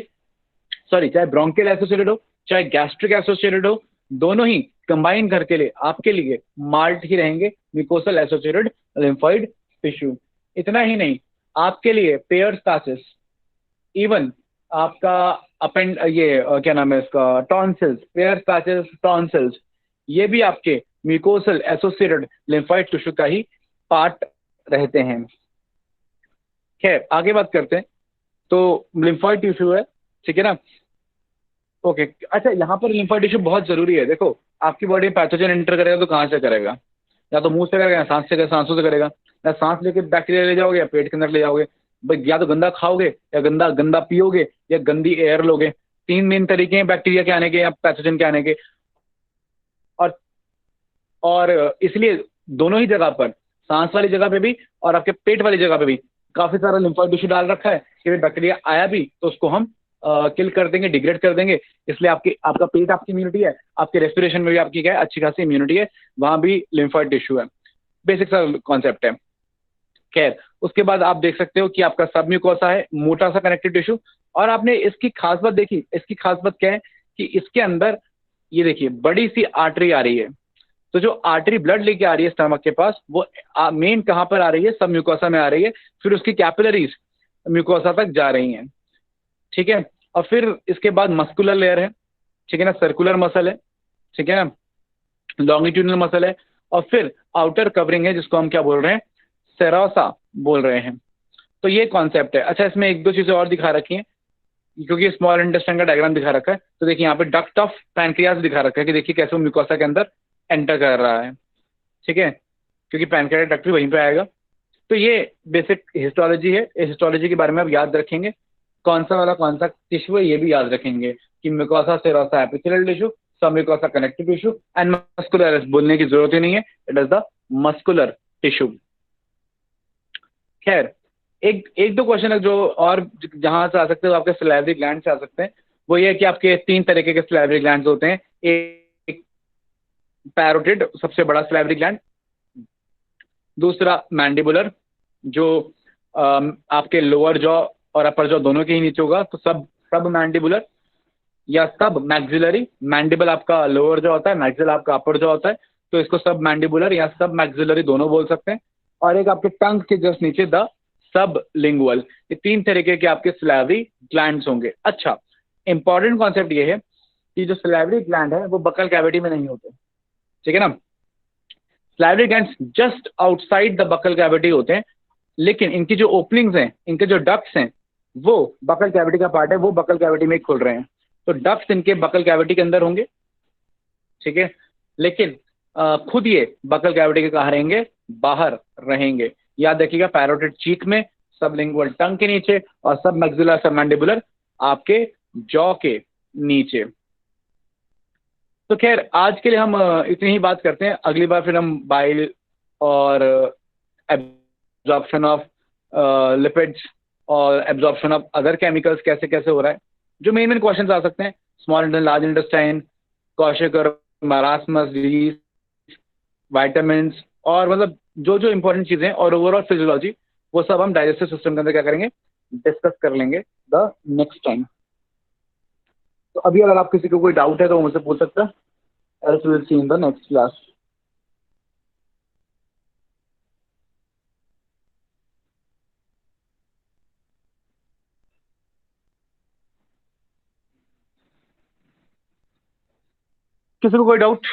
सॉरी, चाहे ब्रोंकियल एसोसिएटेड हो, चाहे गैस्ट्रिक एसोसिएटेड हो, दोनों ही कंबाइन करके लिए आपके लिए माल्ट ही रहेंगे, म्यूकोसल एसोसिएटेड लिम्फोइड टिश्यू। इतना ही नहीं, आपके लिए पेयर्स पैचेस, इवन आपका अपेंड, ये क्या नाम है इसका, टॉन्सिल्स, पेयर्स पैचेस, टॉन्सिल्स, ये भी आपके म्यूकोसल एसोसिएटेड लिम्फोइड टिश्यू का ही पार्ट रहते हैं। खैर, आगे बात करते हैं। तो लिम्फोइड टिश्यू है, ठीक है ना। ओके, अच्छा, यहाँ पर लिम्फोइड टिश्यू बहुत जरूरी है। देखो, आपकी बॉडी में पैथोजन एंटर करेगा तो कहाँ से करेगा? या तो मुंह से करेगा, या सांस से, सांसों से करेगा। या सांस लेके बैक्टीरिया ले जाओगे, या पेट के अंदर ले जाओगे। भाई, या तो गंदा खाओगे, या गंदा गंदा पियोगे, या गंदी एयर लोगे। 3 मेन तरीके हैं बैक्टीरिया के आने के या पैथोजन के आने के। और और इसलिए दोनों ही जगह पर, सांस वाली जगह पे भी और आपके पेट वाली जगह पे भी, काफी सारा लिम्फोइड टिश्यू डाल रखा है कि भाई बैक्टीरिया आया भी तो उसको हम किल कर देंगे, डिग्रेड कर देंगे। इसलिए आपका पेट आपकी इम्यूनिटी है, आपके रेस्पिरेशन में भी आपकी क्या है, अच्छी खासी इम्यूनिटी है, वहां भी लिम्फोइड टिश्यू है। बेसिक सा कॉन्सेप्ट है। खैर, उसके बाद आप देख सकते हो कि आपका सब म्यूकोसा है, मोटा सा कनेक्टिव टिश्यू। और आपने इसकी खास बात देखी, इसकी खास बात क्या है कि इसके अंदर ये देखिए बड़ी सी आर्टरी आ रही है। तो जो आर्टरी ब्लड लेके आ रही है स्टमक के पास, वो मेन कहाँ पर आ रही है? सब म्यूकोसा में आ रही है। फिर उसकी कैपिलरीज म्यूकोसा तक जा रही हैं, ठीक है। और फिर इसके बाद मस्कुलर लेयर है, ठीक है ना, सर्कुलर मसल है, ठीक है ना, लॉन्गिट्यूडनल मसल है, और फिर आउटर कवरिंग है जिसको हम क्या बोल रहे हैं? सेरोसा बोल रहे हैं। तो ये कॉन्सेप्ट है। अच्छा, इसमें एक दो चीजें और दिखा रखी हैं, क्योंकि स्मॉल इंटेस्टाइन का डायग्राम दिखा रखा है। तो देखिए यहाँ पे डक्ट ऑफ पैनक्रियास दिखा रखा है कि देखिए कैसे वो म्यूकोसा के अंदर एंटर कर रहा है, ठीक है, क्योंकि पैनक्रियाटिक डक्ट भी वहीं पे आएगा। तो ये बेसिक हिस्टोलॉजी है। इस हिस्टोलॉजी के बारे में आप याद रखेंगे, कौन सा वाला कौन सा टिश्यू है ये भी याद रखेंगे कि म्यूकोसा सेरोसा एपिथेलियल टिश्यू, सब mucosa connective tissue and muscular. बोलने की जरूरत ही नहीं है, it is the muscular tissue. खैर, एक दो क्वेश्चन है जो और जहां से आ सकते हो, आपके सलाइवरी ग्लैंड से आ सकते हैं। वो ये है कि आपके 3 तरीके के सलाइवरी ग्लैंड होते हैं। एक पैरोटिड, सबसे बड़ा सलाइवरी ग्लैंड। दूसरा मैंडिबुलर, जो आपके लोअर जॉ और अपर जॉ दोनों के ही नीचे होगा, तो सब मैंडिबुलर। या सब मैक्सिलरी, मैंडिबल आपका लोअर जो होता है, मैक्सिल आपका अपर जो होता है, तो इसको सब मैंडिबुलर या सब मैक्सिलरी दोनों बोल सकते हैं। और एक आपके टंग के जस्ट नीचे द सब लिंगुअल। ये 3 तरीके के आपके सिलेवरी ग्लैंड्स होंगे। अच्छा, इंपॉर्टेंट कॉन्सेप्ट ये है कि जो सिलेवरी ग्लैंड है वो बकल कैविटी में नहीं होते, ठीक है ना। Salivary glands just outside the buccal cavity होते हैं, लेकिन इनकी जो ओपनिंग्स हैं, इनके जो डक्ट्स हैं, वो बकल कैविटी का पार्ट है, वो बकल कैविटी में ही खुल रहे हैं। तो डक्ट्स इनके बकल कैविटी के अंदर होंगे, ठीक है, लेकिन खुद ये बकल कैविटी के कहाँ रहेंगे, बाहर रहेंगे। याद रखिएगा, पैरोटिड चीक में, सबलिंगुअल टंग के नीचे, और सब मैक्सिलर सब मैंडिबुलर आपके जॉ के नीचे। तो खैर आज के लिए हम इतनी ही बात करते हैं। अगली बार फिर हम बाइल और एब्जॉर्प्शन ऑफ लिपिड्स और एब्जॉर्प्शन ऑफ अदर केमिकल्स कैसे कैसे हो रहा है, जो मेन मेन क्वेश्चंस आ सकते हैं, small intestine, large intestine, kwashiorkor, marasmus disease, vitamin, और मतलब जो जो इंपॉर्टेंट चीजें और ओवरऑल फिजियोलॉजी, वो सब हम डाइजेस्टिव सिस्टम के अंदर क्या करेंगे, डिस्कस कर लेंगे द नेक्स्ट टाइम। तो अभी अगर आप किसी को कोई डाउट है तो वो मुझसे पूछ सकता है, else we'll see in the next class। किसी को कोई डाउट?